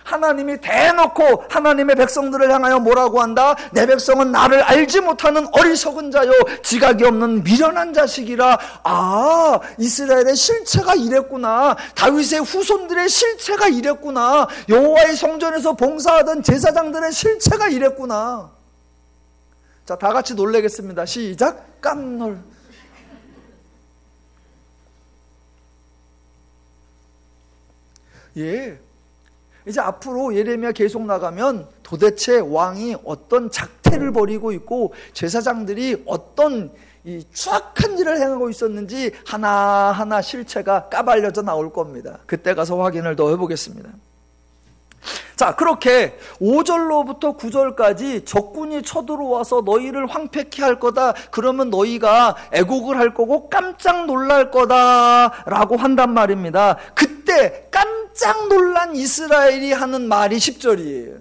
Speaker 1: 하나님이 대놓고 하나님의 백성들을 향하여 뭐라고 한다? 내 백성은 나를 알지 못하는 어리석은 자요, 지각이 없는 미련한 자식이라. 아, 이스라엘의 실체가 이랬구나. 다윗의 후손들의 실체가 이랬구나. 여호와의 성전에서 봉사하던 제사장들의 실체가 이랬구나. 자, 다 같이 놀래겠습니다. 시작. 깜놀. 예. 이제 앞으로 예레미야 계속 나가면 도대체 왕이 어떤 작태 행태를 벌이고 있고 제사장들이 어떤 이 추악한 일을 행하고 있었는지 하나하나 실체가 까발려져 나올 겁니다. 그때 가서 확인을 더 해보겠습니다. 자, 그렇게 5절로부터 9절까지 적군이 쳐들어와서 너희를 황폐케 할 거다. 그러면 너희가 애곡을 할 거고 깜짝 놀랄 거다라고 한단 말입니다. 그때 깜짝 놀란 이스라엘이 하는 말이 10절이에요.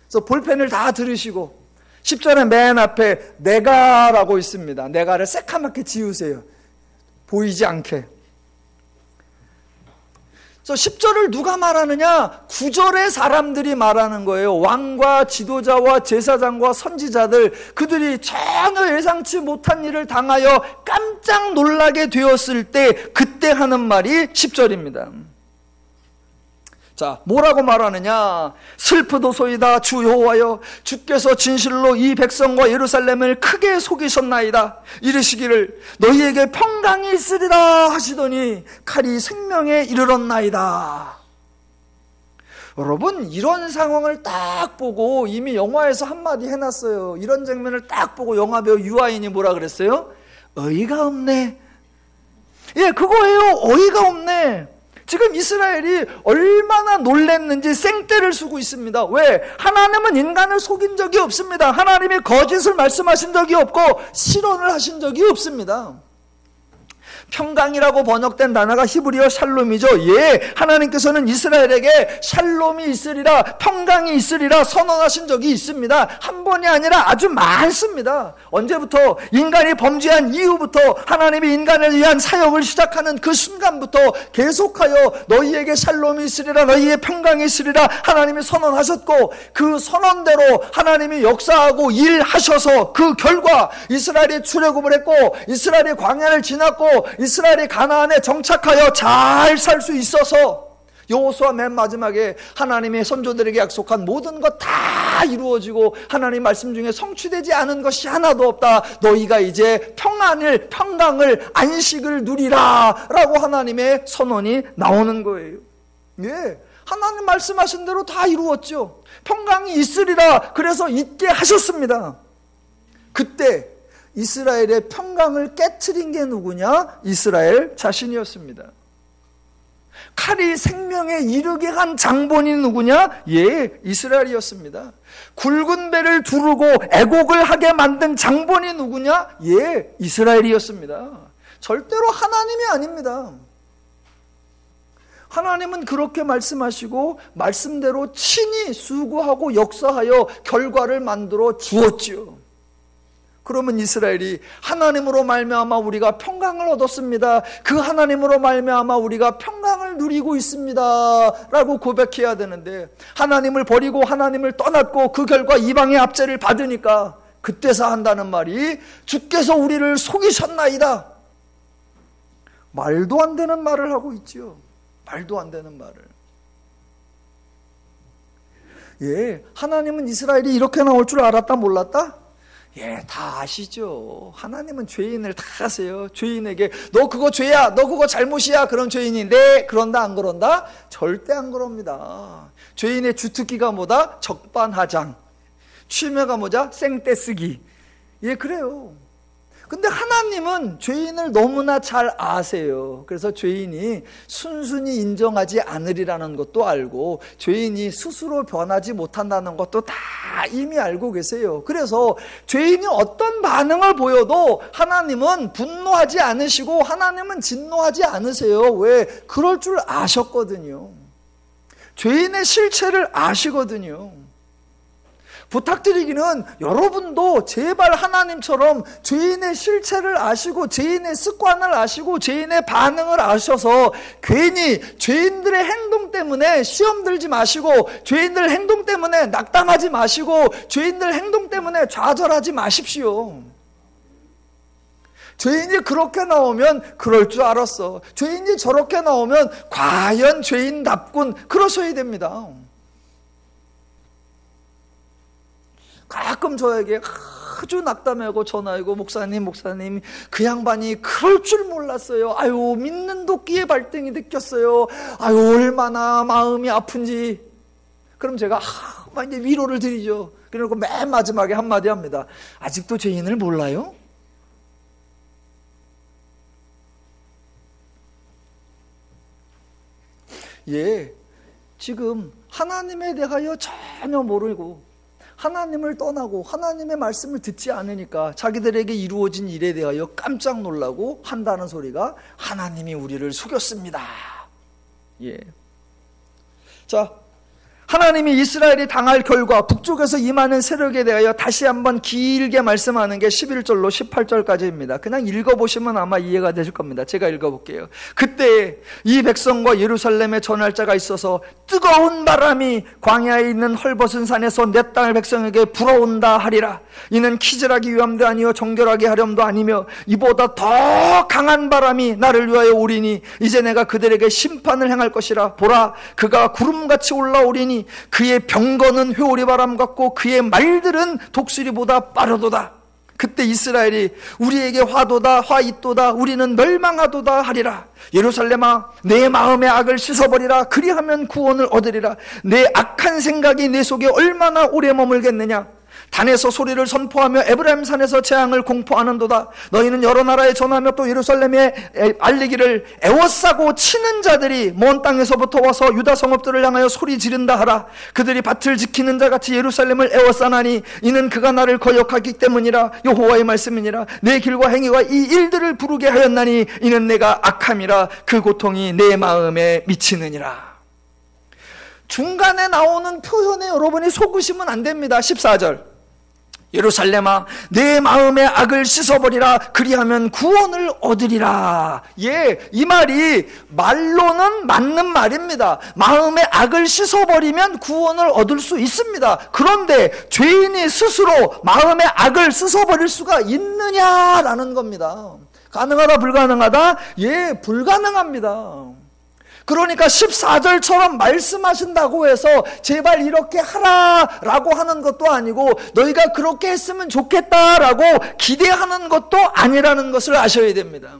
Speaker 1: 그래서 볼펜을 다 들으시고 10절에 맨 앞에 내가라고 있습니다. 내가를 새카맣게 지우세요. 보이지 않게. 그래서 10절을 누가 말하느냐? 9절의 사람들이 말하는 거예요. 왕과 지도자와 제사장과 선지자들, 그들이 전혀 예상치 못한 일을 당하여 깜짝 놀라게 되었을 때 그때 하는 말이 10절입니다. 자, 뭐라고 말하느냐? 슬프도소이다 주 여호와여, 주께서 진실로 이 백성과 예루살렘을 크게 속이셨나이다. 이르시기를 너희에게 평강이 있으리라 하시더니 칼이 생명에 이르렀나이다. 여러분, 이런 상황을 딱 보고 이미 영화에서 한마디 해놨어요. 이런 장면을 딱 보고 영화배우 유아인이 뭐라 그랬어요? 어이가 없네. 예, 그거예요. 어이가 없네. 지금 이스라엘이 얼마나 놀랬는지 생떼를 쓰고 있습니다. 왜? 하나님은 인간을 속인 적이 없습니다. 하나님이 거짓을 말씀하신 적이 없고 실언을 하신 적이 없습니다. 평강이라고 번역된 단어가 히브리어 샬롬이죠. 예, 하나님께서는 이스라엘에게 샬롬이 있으리라, 평강이 있으리라 선언하신 적이 있습니다. 한 번이 아니라 아주 많습니다. 언제부터? 인간이 범죄한 이후부터 하나님이 인간을 위한 사역을 시작하는 그 순간부터 계속하여 너희에게 샬롬이 있으리라, 너희의 평강이 있으리라 하나님이 선언하셨고, 그 선언대로 하나님이 역사하고 일하셔서 그 결과 이스라엘이 출애굽을 했고 이스라엘이 광야를 지났고 이스라엘이 가나안에 정착하여 잘 살 수 있어서 여호수아 맨 마지막에 하나님의 선조들에게 약속한 모든 것 다 이루어지고 하나님 말씀 중에 성취되지 않은 것이 하나도 없다. 너희가 이제 평강을 안식을 누리라 라고 하나님의 선언이 나오는 거예요. 예, 하나님 말씀하신 대로 다 이루었죠. 평강이 있으리라 그래서 있게 하셨습니다. 그때 이스라엘의 평강을 깨트린 게 누구냐? 이스라엘 자신이었습니다. 칼이 생명에 이르게 한 장본이 누구냐? 예, 이스라엘이었습니다. 굵은 배를 두르고 애곡을 하게 만든 장본이 누구냐? 예, 이스라엘이었습니다. 절대로 하나님이 아닙니다. 하나님은 그렇게 말씀하시고 말씀대로 친히 수고하고 역사하여 결과를 만들어 주었지요. 그러면 이스라엘이 하나님으로 말미암아 우리가 평강을 얻었습니다. 그 하나님으로 말미암아 우리가 평강을 누리고 있습니다 라고 고백해야 되는데, 하나님을 버리고 하나님을 떠났고 그 결과 이방의 압제를 받으니까 그때서 한다는 말이 주께서 우리를 속이셨나이다. 말도 안 되는 말을 하고 있지요. 말도 안 되는 말을. 예, 하나님은 이스라엘이 이렇게 나올 줄 알았다 몰랐다? 예, 다 아시죠. 하나님은 죄인을 다 아세요. 죄인에게 너 그거 죄야, 너 그거 잘못이야. 그런 죄인이 네, 그런다 안 그런다? 절대 안 그럽니다. 죄인의 주특기가 뭐다? 적반하장. 취미가 뭐죠? 생떼쓰기. 예, 그래요. 근데 하나님은 죄인을 너무나 잘 아세요. 그래서 죄인이 순순히 인정하지 않으리라는 것도 알고 죄인이 스스로 변하지 못한다는 것도 다 이미 알고 계세요. 그래서 죄인이 어떤 반응을 보여도 하나님은 분노하지 않으시고 하나님은 진노하지 않으세요. 왜? 그럴 줄 아셨거든요. 죄인의 실체를 아시거든요. 부탁드리기는 여러분도 제발 하나님처럼 죄인의 실체를 아시고 죄인의 습관을 아시고 죄인의 반응을 아셔서 괜히 죄인들의 행동 때문에 시험 들지 마시고 죄인들 행동 때문에 낙담하지 마시고 죄인들 행동 때문에 좌절하지 마십시오. 죄인이 그렇게 나오면 그럴 줄 알았어. 죄인이 저렇게 나오면 과연 죄인답군 그러셔야 됩니다. 가끔 저에게 아주 낙담하고 전화하고 목사님 그 양반이 그럴 줄 몰랐어요. 아유, 믿는 도끼의 발등이 느꼈어요. 아유, 얼마나 마음이 아픈지. 그럼 제가 막 이제 위로를 드리죠. 그리고 맨 마지막에 한마디 합니다. 아직도 죄인을 몰라요? 예, 지금 하나님에 대하여 전혀 모르고 하나님을 떠나고 하나님의 말씀을 듣지 않으니까 자기들에게 이루어진 일에 대하여 깜짝 놀라고 한다는 소리가 하나님이 우리를 속였습니다. 예. 자, 하나님이 이스라엘이 당할 결과 북쪽에서 임하는 세력에 대하여 다시 한번 길게 말씀하는 게 11절로 18절까지입니다. 그냥 읽어보시면 아마 이해가 되실 겁니다. 제가 읽어볼게요. 그때 이 백성과 예루살렘에 전할 자가 있어서 뜨거운 바람이 광야에 있는 헐벗은 산에서 내 땅 백성에게 불어온다 하리라. 이는 키질하기 위함도 아니요 정결하게 하렴도 아니며 이보다 더 강한 바람이 나를 위하여 오리니 이제 내가 그들에게 심판을 행할 것이라. 보라, 그가 구름같이 올라오리니 그의 병거는 회오리 바람 같고 그의 말들은 독수리보다 빠르도다. 그때 이스라엘이 우리에게 화도다 화 있도다 우리는 멸망하도다 하리라. 예루살렘아, 내 마음의 악을 씻어버리라. 그리하면 구원을 얻으리라. 내 악한 생각이 내 속에 얼마나 오래 머물겠느냐. 단에서 소리를 선포하며 에브라임 산에서 재앙을 공포하는도다. 너희는 여러 나라에 전하며 또 예루살렘에 알리기를 애워싸고 치는 자들이 먼 땅에서부터 와서 유다 성읍들을 향하여 소리 지른다 하라. 그들이 밭을 지키는 자같이 예루살렘을 애워싸나니 이는 그가 나를 거역하기 때문이라. 여호와의 말씀이니라. 내 길과 행위가 이 일들을 부르게 하였나니 이는 내가 악함이라. 그 고통이 내 마음에 미치느니라. 중간에 나오는 표현에 여러분이 속으시면 안 됩니다. 14절. 예루살렘아, 내 마음의 악을 씻어버리라. 그리하면 구원을 얻으리라. 예, 이 말이 말로는 맞는 말입니다. 마음의 악을 씻어버리면 구원을 얻을 수 있습니다. 그런데 죄인이 스스로 마음의 악을 씻어버릴 수가 있느냐라는 겁니다. 가능하다 불가능하다? 예, 불가능합니다. 그러니까 14절처럼 말씀하신다고 해서 제발 이렇게 하라라고 하는 것도 아니고 너희가 그렇게 했으면 좋겠다라고 기대하는 것도 아니라는 것을 아셔야 됩니다.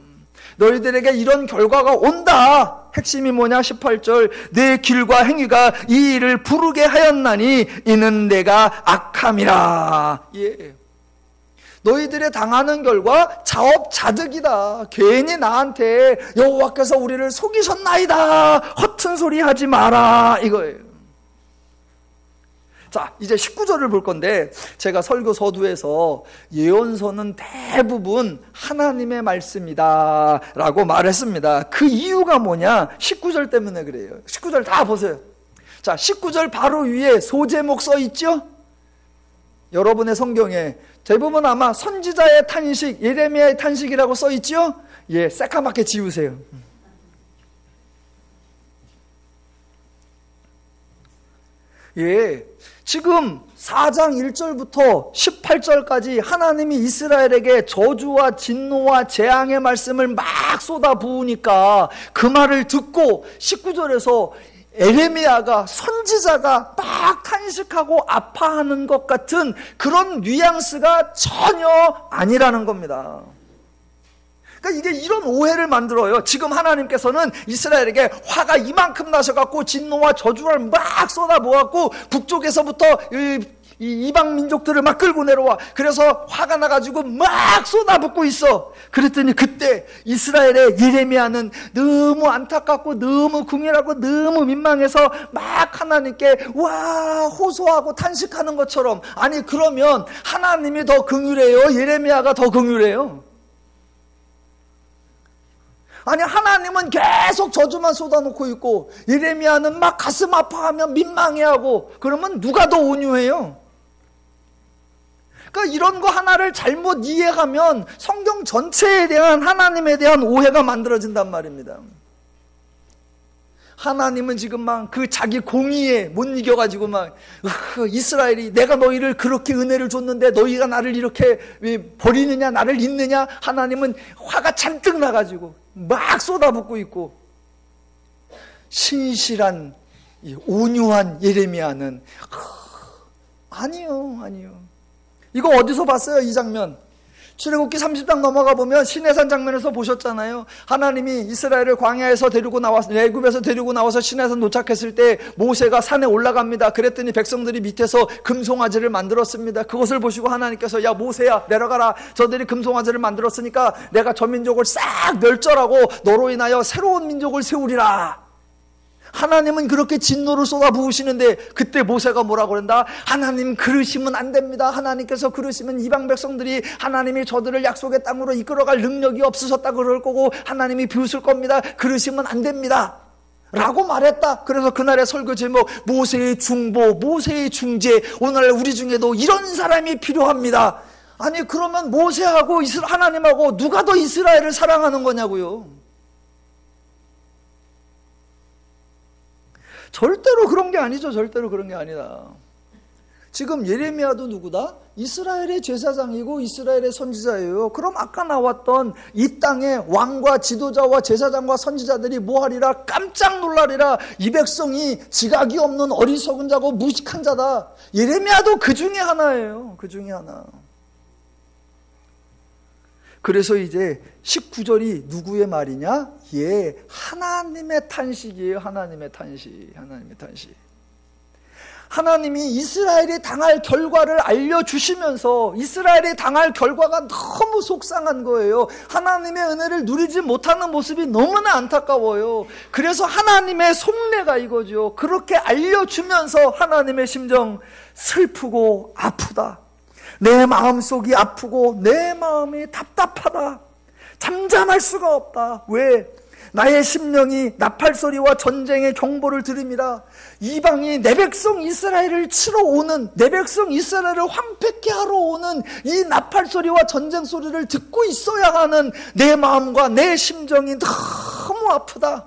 Speaker 1: 너희들에게 이런 결과가 온다. 핵심이 뭐냐? 18절. 내 길과 행위가 이 일을 부르게 하였나니 이는 내가 악함이라. 예. 너희들의 당하는 결과 자업자득이다. 괜히 나한테 여호와께서 우리를 속이셨나이다. 허튼 소리 하지 마라. 이거예요. 자, 이제 19절을 볼 건데 제가 설교 서두에서 예언서는 대부분 하나님의 말씀이다 라고 말했습니다. 그 이유가 뭐냐? 19절 때문에 그래요. 19절 다 보세요. 자, 19절 바로 위에 소제목 써 있죠? 여러분의 성경에 대부분 아마 선지자의 탄식, 예레미야의 탄식이라고 써 있죠? 예, 새까맣게 지우세요. 예, 지금 4장 1절부터 18절까지 하나님이 이스라엘에게 저주와 진노와 재앙의 말씀을 막 쏟아부으니까 그 말을 듣고 19절에서 에레미야가 선지자가 막 탄식하고 아파하는 것 같은 그런 뉘앙스가 전혀 아니라는 겁니다. 그러니까 이게 이런 오해를 만들어요. 지금 하나님께서는 이스라엘에게 화가 이만큼 나셔갖고 진노와 저주를 막 쏟아부어갖고 북쪽에서부터 이방 민족들을 막 끌고 내려와. 그래서 화가 나가지고 막 쏟아붓고 있어. 그랬더니 그때 이스라엘의 예레미야는 너무 안타깝고 너무 궁일하고 너무 민망해서 막 하나님께 와 호소하고 탄식하는 것처럼. 아니 그러면 하나님이 더 긍휼해요? 예레미야가 더 긍휼해요? 아니 하나님은 계속 저주만 쏟아놓고 있고 예레미야는 막 가슴 아파하며 민망해하고. 그러면 누가 더 온유해요? 그러니까 이런 거 하나를 잘못 이해하면 성경 전체에 대한 하나님에 대한 오해가 만들어진단 말입니다. 하나님은 지금 막 그 자기 공의에 못 이겨가지고 막 이스라엘이 내가 너희를 그렇게 은혜를 줬는데 너희가 나를 이렇게 버리느냐 나를 잊느냐. 하나님은 화가 잔뜩 나가지고 막 쏟아붓고 있고, 신실한 온유한 예레미야는 아니요. 이거 어디서 봤어요? 이 장면 출애굽기 30장 넘어가 보면 시내산 장면에서 보셨잖아요. 하나님이 이스라엘을 광야에서 데리고 나와서, 애굽에서 데리고 나와서 시내산 도착했을 때 모세가 산에 올라갑니다. 그랬더니 백성들이 밑에서 금송아지를 만들었습니다. 그것을 보시고 하나님께서 야 모세야 내려가라. 저들이 금송아지를 만들었으니까 내가 저 민족을 싹 멸절하고 너로 인하여 새로운 민족을 세우리라. 하나님은 그렇게 진노를 쏟아 부으시는데 그때 모세가 뭐라고 그런다? 하나님 그러시면 안 됩니다. 하나님께서 그러시면 이방 백성들이 하나님이 저들을 약속의 땅으로 이끌어갈 능력이 없으셨다 그럴 거고 하나님이 비웃을 겁니다. 그러시면 안 됩니다 라고 말했다. 그래서 그날의 설교 제목 모세의 중보, 모세의 중재. 오늘날 우리 중에도 이런 사람이 필요합니다. 아니 그러면 모세하고 하나님하고 누가 더 이스라엘을 사랑하는 거냐고요. 절대로 그런 게 아니죠. 절대로 그런 게 아니다. 지금 예레미야도 누구다? 이스라엘의 제사장이고 이스라엘의 선지자예요. 그럼 아까 나왔던 이 땅의 왕과 지도자와 제사장과 선지자들이 뭐하리라? 깜짝 놀라리라. 이 백성이 지각이 없는 어리석은 자고 무식한 자다. 예레미야도 그 중에 하나예요. 그 중에 하나. 그래서 이제 19절이 누구의 말이냐? 예, 하나님의 탄식이에요. 하나님의 탄식. 하나님의 탄식. 하나님이 이스라엘이 당할 결과를 알려주시면서 이스라엘이 당할 결과가 너무 속상한 거예요. 하나님의 은혜를 누리지 못하는 모습이 너무나 안타까워요. 그래서 하나님의 속내가 이거죠. 그렇게 알려주면서 하나님의 심정 슬프고 아프다. 내 마음속이 아프고 내 마음이 답답하다. 잠잠할 수가 없다. 왜? 나의 심령이 나팔소리와 전쟁의 경보를 들음이라. 이방이 내 백성 이스라엘을 치러 오는, 내 백성 이스라엘을 황폐케 하러 오는 이 나팔소리와 전쟁 소리를 듣고 있어야 하는 내 마음과 내 심정이 너무 아프다.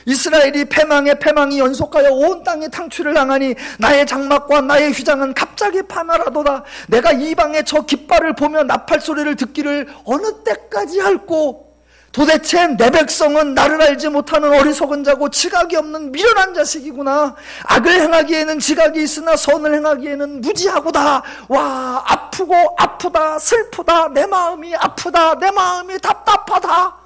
Speaker 1: 이스라엘이 패망에 패망이 연속하여 온 땅에 탕취를 당하니 나의 장막과 나의 휘장은 갑자기 파멸하도다. 내가 이방의 저 깃발을 보며 나팔 소리를 듣기를 어느 때까지 할꼬. 도대체 내 백성은 나를 알지 못하는 어리석은 자고 지각이 없는 미련한 자식이구나. 악을 행하기에는 지각이 있으나 선을 행하기에는 무지하고다. 와, 아프고 아프다. 슬프다. 내 마음이 아프다. 내 마음이 답답하다.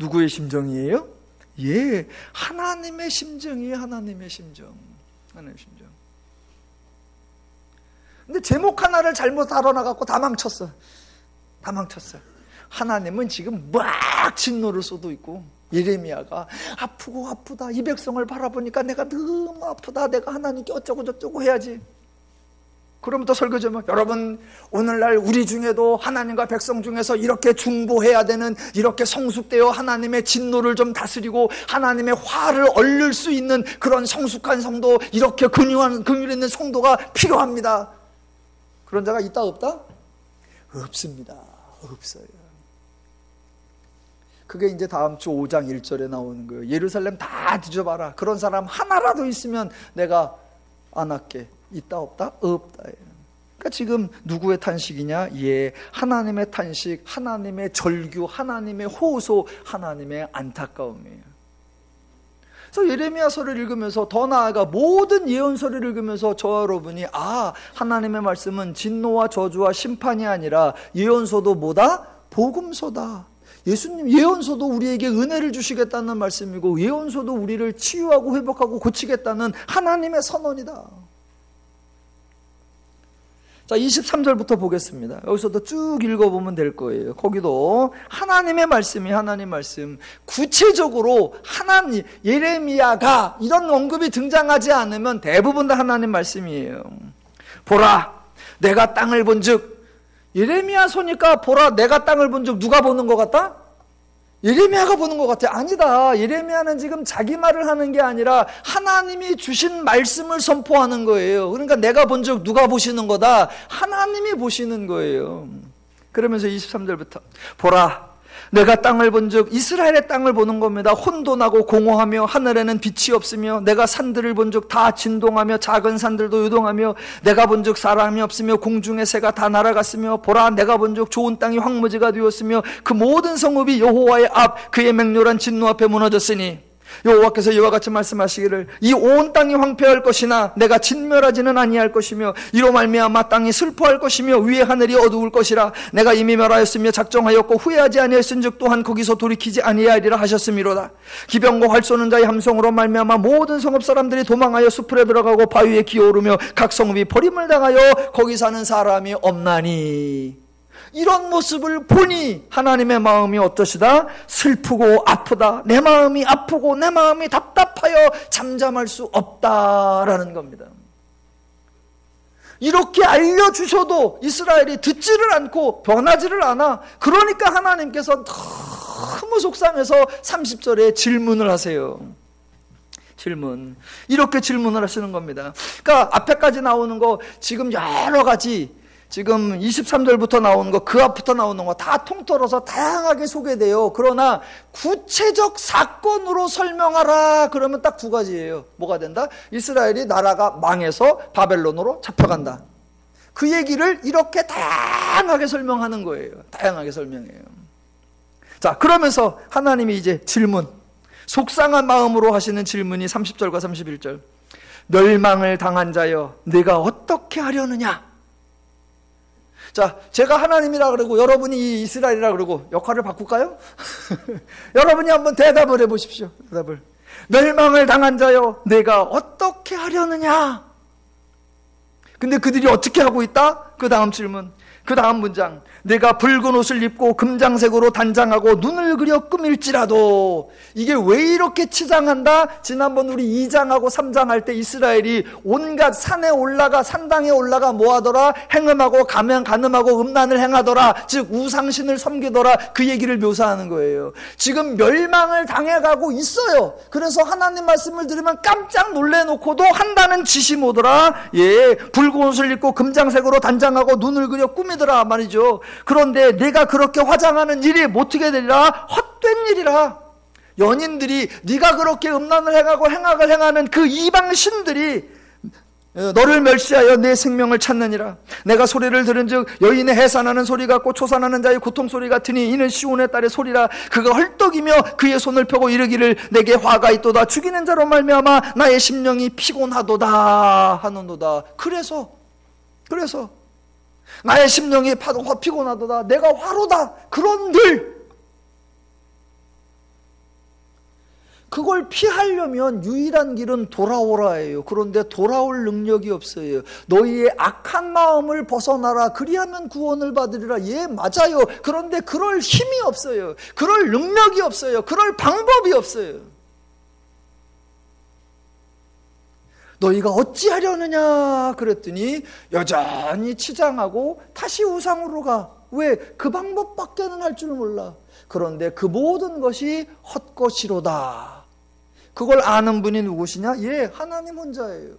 Speaker 1: 누구의 심정이에요? 예, 하나님의 심정이에요. 하나님의 심정. 하나님의 심정. 근데 제목 하나를 잘못 다뤄나갖고 다 망쳤어. 다 망쳤어요. 하나님은 지금 막 진노를 쏟고 있고 예레미야가 아프고 아프다. 이 백성을 바라보니까 내가 너무 아프다. 내가 하나님께 어쩌고 저쩌고 해야지. 그러면서 설교 제목, 여러분 오늘날 우리 중에도 하나님과 백성 중에서 이렇게 중보해야 되는, 이렇게 성숙되어 하나님의 진노를 좀 다스리고 하나님의 화를 얼릴 수 있는 그런 성숙한 성도, 이렇게 긍휼 있는 성도가 필요합니다. 그런 자가 있다 없다? 없습니다. 없어요. 그게 이제 다음 주 5장 1절에 나오는 거예요. 예루살렘 다 뒤져봐라. 그런 사람 하나라도 있으면 내가 안 할게. 있다 없다? 없다. 그러니까 지금 누구의 탄식이냐? 예, 하나님의 탄식, 하나님의 절규, 하나님의 호소, 하나님의 안타까움이에요. 그래서 예레미야서를 읽으면서, 더 나아가 모든 예언서를 읽으면서 저와 여러분이 하나님의 말씀은 진노와 저주와 심판이 아니라 예언서도 뭐다? 복음서다. 예수님 예언서도 우리에게 은혜를 주시겠다는 말씀이고 예언서도 우리를 치유하고 회복하고 고치겠다는 하나님의 선언이다. 자, 23절부터 보겠습니다. 여기서도 쭉 읽어보면 될 거예요. 거기도 하나님의 말씀이 하나님 말씀. 구체적으로 하나님, 예레미야가 이런 언급이 등장하지 않으면 대부분 다 하나님 말씀이에요. 보라, 내가 땅을 본즉, 예레미야 소니까 보라, 내가 땅을 본즉 누가 보는 것 같다? 예레미야가 보는 것 같아. 아니다. 예레미야는 지금 자기 말을 하는 게 아니라 하나님이 주신 말씀을 선포하는 거예요. 그러니까 내가 본즉 누가 보시는 거다? 하나님이 보시는 거예요. 그러면서 23절부터 보라, 내가 땅을 본즉, 이스라엘의 땅을 보는 겁니다. 혼돈하고 공허하며 하늘에는 빛이 없으며, 내가 산들을 본즉 다 진동하며 작은 산들도 요동하며, 내가 본즉 사람이 없으며 공중의 새가 다 날아갔으며, 보라, 내가 본즉 좋은 땅이 황무지가 되었으며 그 모든 성읍이 여호와의 앞 그의 맹렬한 진노 앞에 무너졌으니, 여호와께서 이와 같이 말씀하시기를 이 온 땅이 황폐할 것이나 내가 진멸하지는 아니할 것이며 이로 말미암아 땅이 슬퍼할 것이며 위에 하늘이 어두울 것이라. 내가 이미 멸하였으며 작정하였고 후회하지 아니하였은즉 또한 거기서 돌이키지 아니하리라 하셨음이로다. 기병과 활 쏘는 자의 함성으로 말미암아 모든 성읍 사람들이 도망하여 숲으로 들어가고 바위에 기어오르며 각 성읍이 버림을 당하여 거기 사는 사람이 없나니. 이런 모습을 보니 하나님의 마음이 어떠시다? 슬프고 아프다. 내 마음이 아프고 내 마음이 답답하여 잠잠할 수 없다라는 겁니다. 이렇게 알려주셔도 이스라엘이 듣지를 않고 변하지를 않아. 그러니까 하나님께서 너무 속상해서 30절에 질문을 하세요. 질문. 이렇게 질문을 하시는 겁니다. 그러니까 앞에까지 나오는 거 지금 여러 가지, 지금 23절부터 나오는 거, 그 앞부터 나오는 거 다 통틀어서 다양하게 소개돼요. 그러나 구체적 사건으로 설명하라 그러면 딱 두 가지예요. 뭐가 된다? 이스라엘이 나라가 망해서 바벨론으로 잡혀간다. 그 얘기를 이렇게 다양하게 설명하는 거예요. 다양하게 설명해요. 자, 그러면서 하나님이 이제 질문, 속상한 마음으로 하시는 질문이 30절과 31절. 멸망을 당한 자여 네가 어떻게 하려느냐? 자, 제가 하나님이라 그러고 여러분이 이스라엘이라 그러고 역할을 바꿀까요? 여러분이 한번 대답을 해보십시오. 대답을. 멸망을 당한 자여 내가 어떻게 하려느냐? 근데 그들이 어떻게 하고 있다? 그 다음 질문, 그 다음 문장. 내가 붉은 옷을 입고 금장색으로 단장하고 눈을 그려 꾸밀지라도. 이게 왜 이렇게 치장한다? 지난번 우리 2장하고 3장 할 때 이스라엘이 온갖 산에 올라가, 산당에 올라가 뭐 하더라? 행음하고 간음하고 음란을 행하더라. 즉 우상신을 섬기더라. 그 얘기를 묘사하는 거예요. 지금 멸망을 당해가고 있어요. 그래서 하나님 말씀을 들으면 깜짝 놀래놓고도 한다는 짓이 뭐더라? 예, 붉은 옷을 입고 금장색으로 단장하고 눈을 그려 꾸미더라 말이죠. 그런데 내가 그렇게 화장하는 일이 어떻게 되리라? 헛된 일이라. 연인들이 네가 그렇게 음란을 행하고 행악을 행하는 그 이방신들이 너를 멸시하여 내 생명을 찾느니라. 내가 소리를 들은즉 여인의 해산하는 소리 같고 초산하는 자의 고통 소리 같으니 이는 시온의 딸의 소리라. 그가 헐떡이며 그의 손을 펴고 이르기를 내게 화가 있도다. 죽이는 자로 말미암아 나의 심령이 피곤하도다 하노도다. 그래서 나의 심령이 피곤하도다. 내가 화로다. 그런들 그걸 피하려면 유일한 길은 돌아오라예요. 그런데 돌아올 능력이 없어요. 너희의 악한 마음을 벗어나라. 그리하면 구원을 받으리라. 예, 맞아요. 그런데 그럴 힘이 없어요. 그럴 능력이 없어요. 그럴 방법이 없어요. 너희가 어찌하려느냐 그랬더니 여전히 치장하고 다시 우상으로 가. 왜? 그 방법밖에는 할 줄 몰라. 그런데 그 모든 것이 헛것이로다. 그걸 아는 분이 누구시냐? 예, 하나님 혼자예요.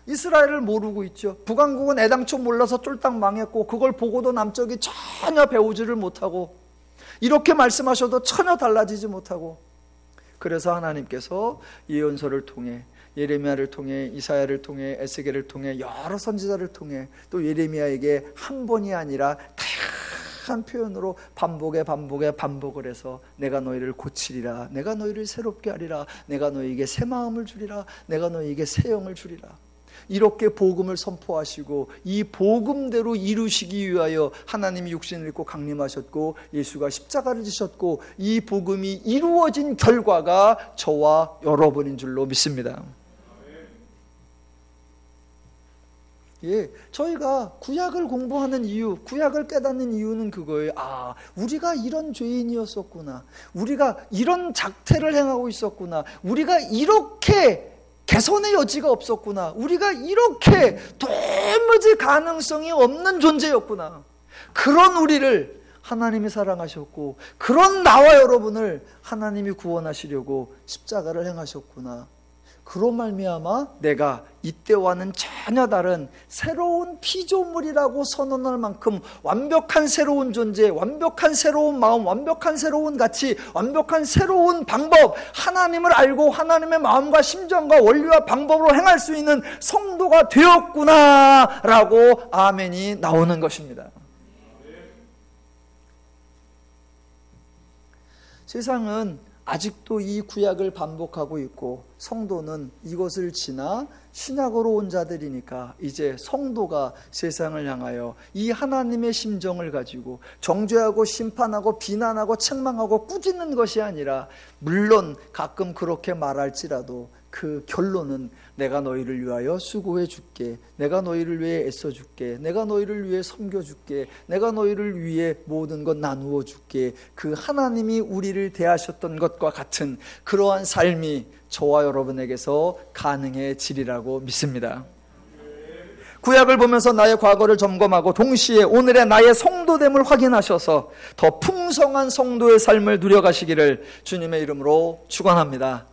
Speaker 1: 이스라엘을 모르고 있죠. 북왕국은 애당초 몰라서 쫄딱 망했고 그걸 보고도 남쪽이 전혀 배우지를 못하고 이렇게 말씀하셔도 전혀 달라지지 못하고. 그래서 하나님께서 예언서를 통해, 예레미야를 통해, 이사야를 통해, 에스겔을 통해, 여러 선지자를 통해 또 예레미야에게 한 번이 아니라 다양한 표현으로 반복을 해서 내가 너희를 고치리라, 내가 너희를 새롭게 하리라, 내가 너희에게 새 마음을 주리라, 내가 너희에게 새 영을 주리라. 이렇게 복음을 선포하시고 이 복음대로 이루시기 위하여 하나님이 육신을 입고 강림하셨고 예수가 십자가를 지셨고 이 복음이 이루어진 결과가 저와 여러분인 줄로 믿습니다. 예, 저희가 구약을 공부하는 이유, 구약을 깨닫는 이유는 그거예요. 아, 우리가 이런 죄인이었었구나. 우리가 이런 작태를 행하고 있었구나. 우리가 이렇게 개선의 여지가 없었구나. 우리가 이렇게 도무지 가능성이 없는 존재였구나. 그런 우리를 하나님이 사랑하셨고 그런 나와 여러분을 하나님이 구원하시려고 십자가를 행하셨구나. 그로 말미암아 내가 이때와는 전혀 다른 새로운 피조물이라고 선언할 만큼 완벽한 새로운 존재, 완벽한 새로운 마음, 완벽한 새로운 가치, 완벽한 새로운 방법, 하나님을 알고 하나님의 마음과 심정과 원리와 방법으로 행할 수 있는 성도가 되었구나 라고 아멘이 나오는 것입니다. 세상은 아직도 이 구약을 반복하고 있고 성도는 이것을 지나 신약으로 온 자들이니까 이제 성도가 세상을 향하여 이 하나님의 심정을 가지고 정죄하고 심판하고 비난하고 책망하고 꾸짖는 것이 아니라, 물론 가끔 그렇게 말할지라도 그 결론은 내가 너희를 위하여 수고해 줄게, 내가 너희를 위해 애써 줄게, 내가 너희를 위해 섬겨 줄게, 내가 너희를 위해 모든 것 나누어 줄게, 그 하나님이 우리를 대하셨던 것과 같은 그러한 삶이 저와 여러분에게서 가능해지리라고 믿습니다. 구약을 보면서 나의 과거를 점검하고 동시에 오늘의 나의 성도됨을 확인하셔서 더 풍성한 성도의 삶을 누려가시기를 주님의 이름으로 축원합니다.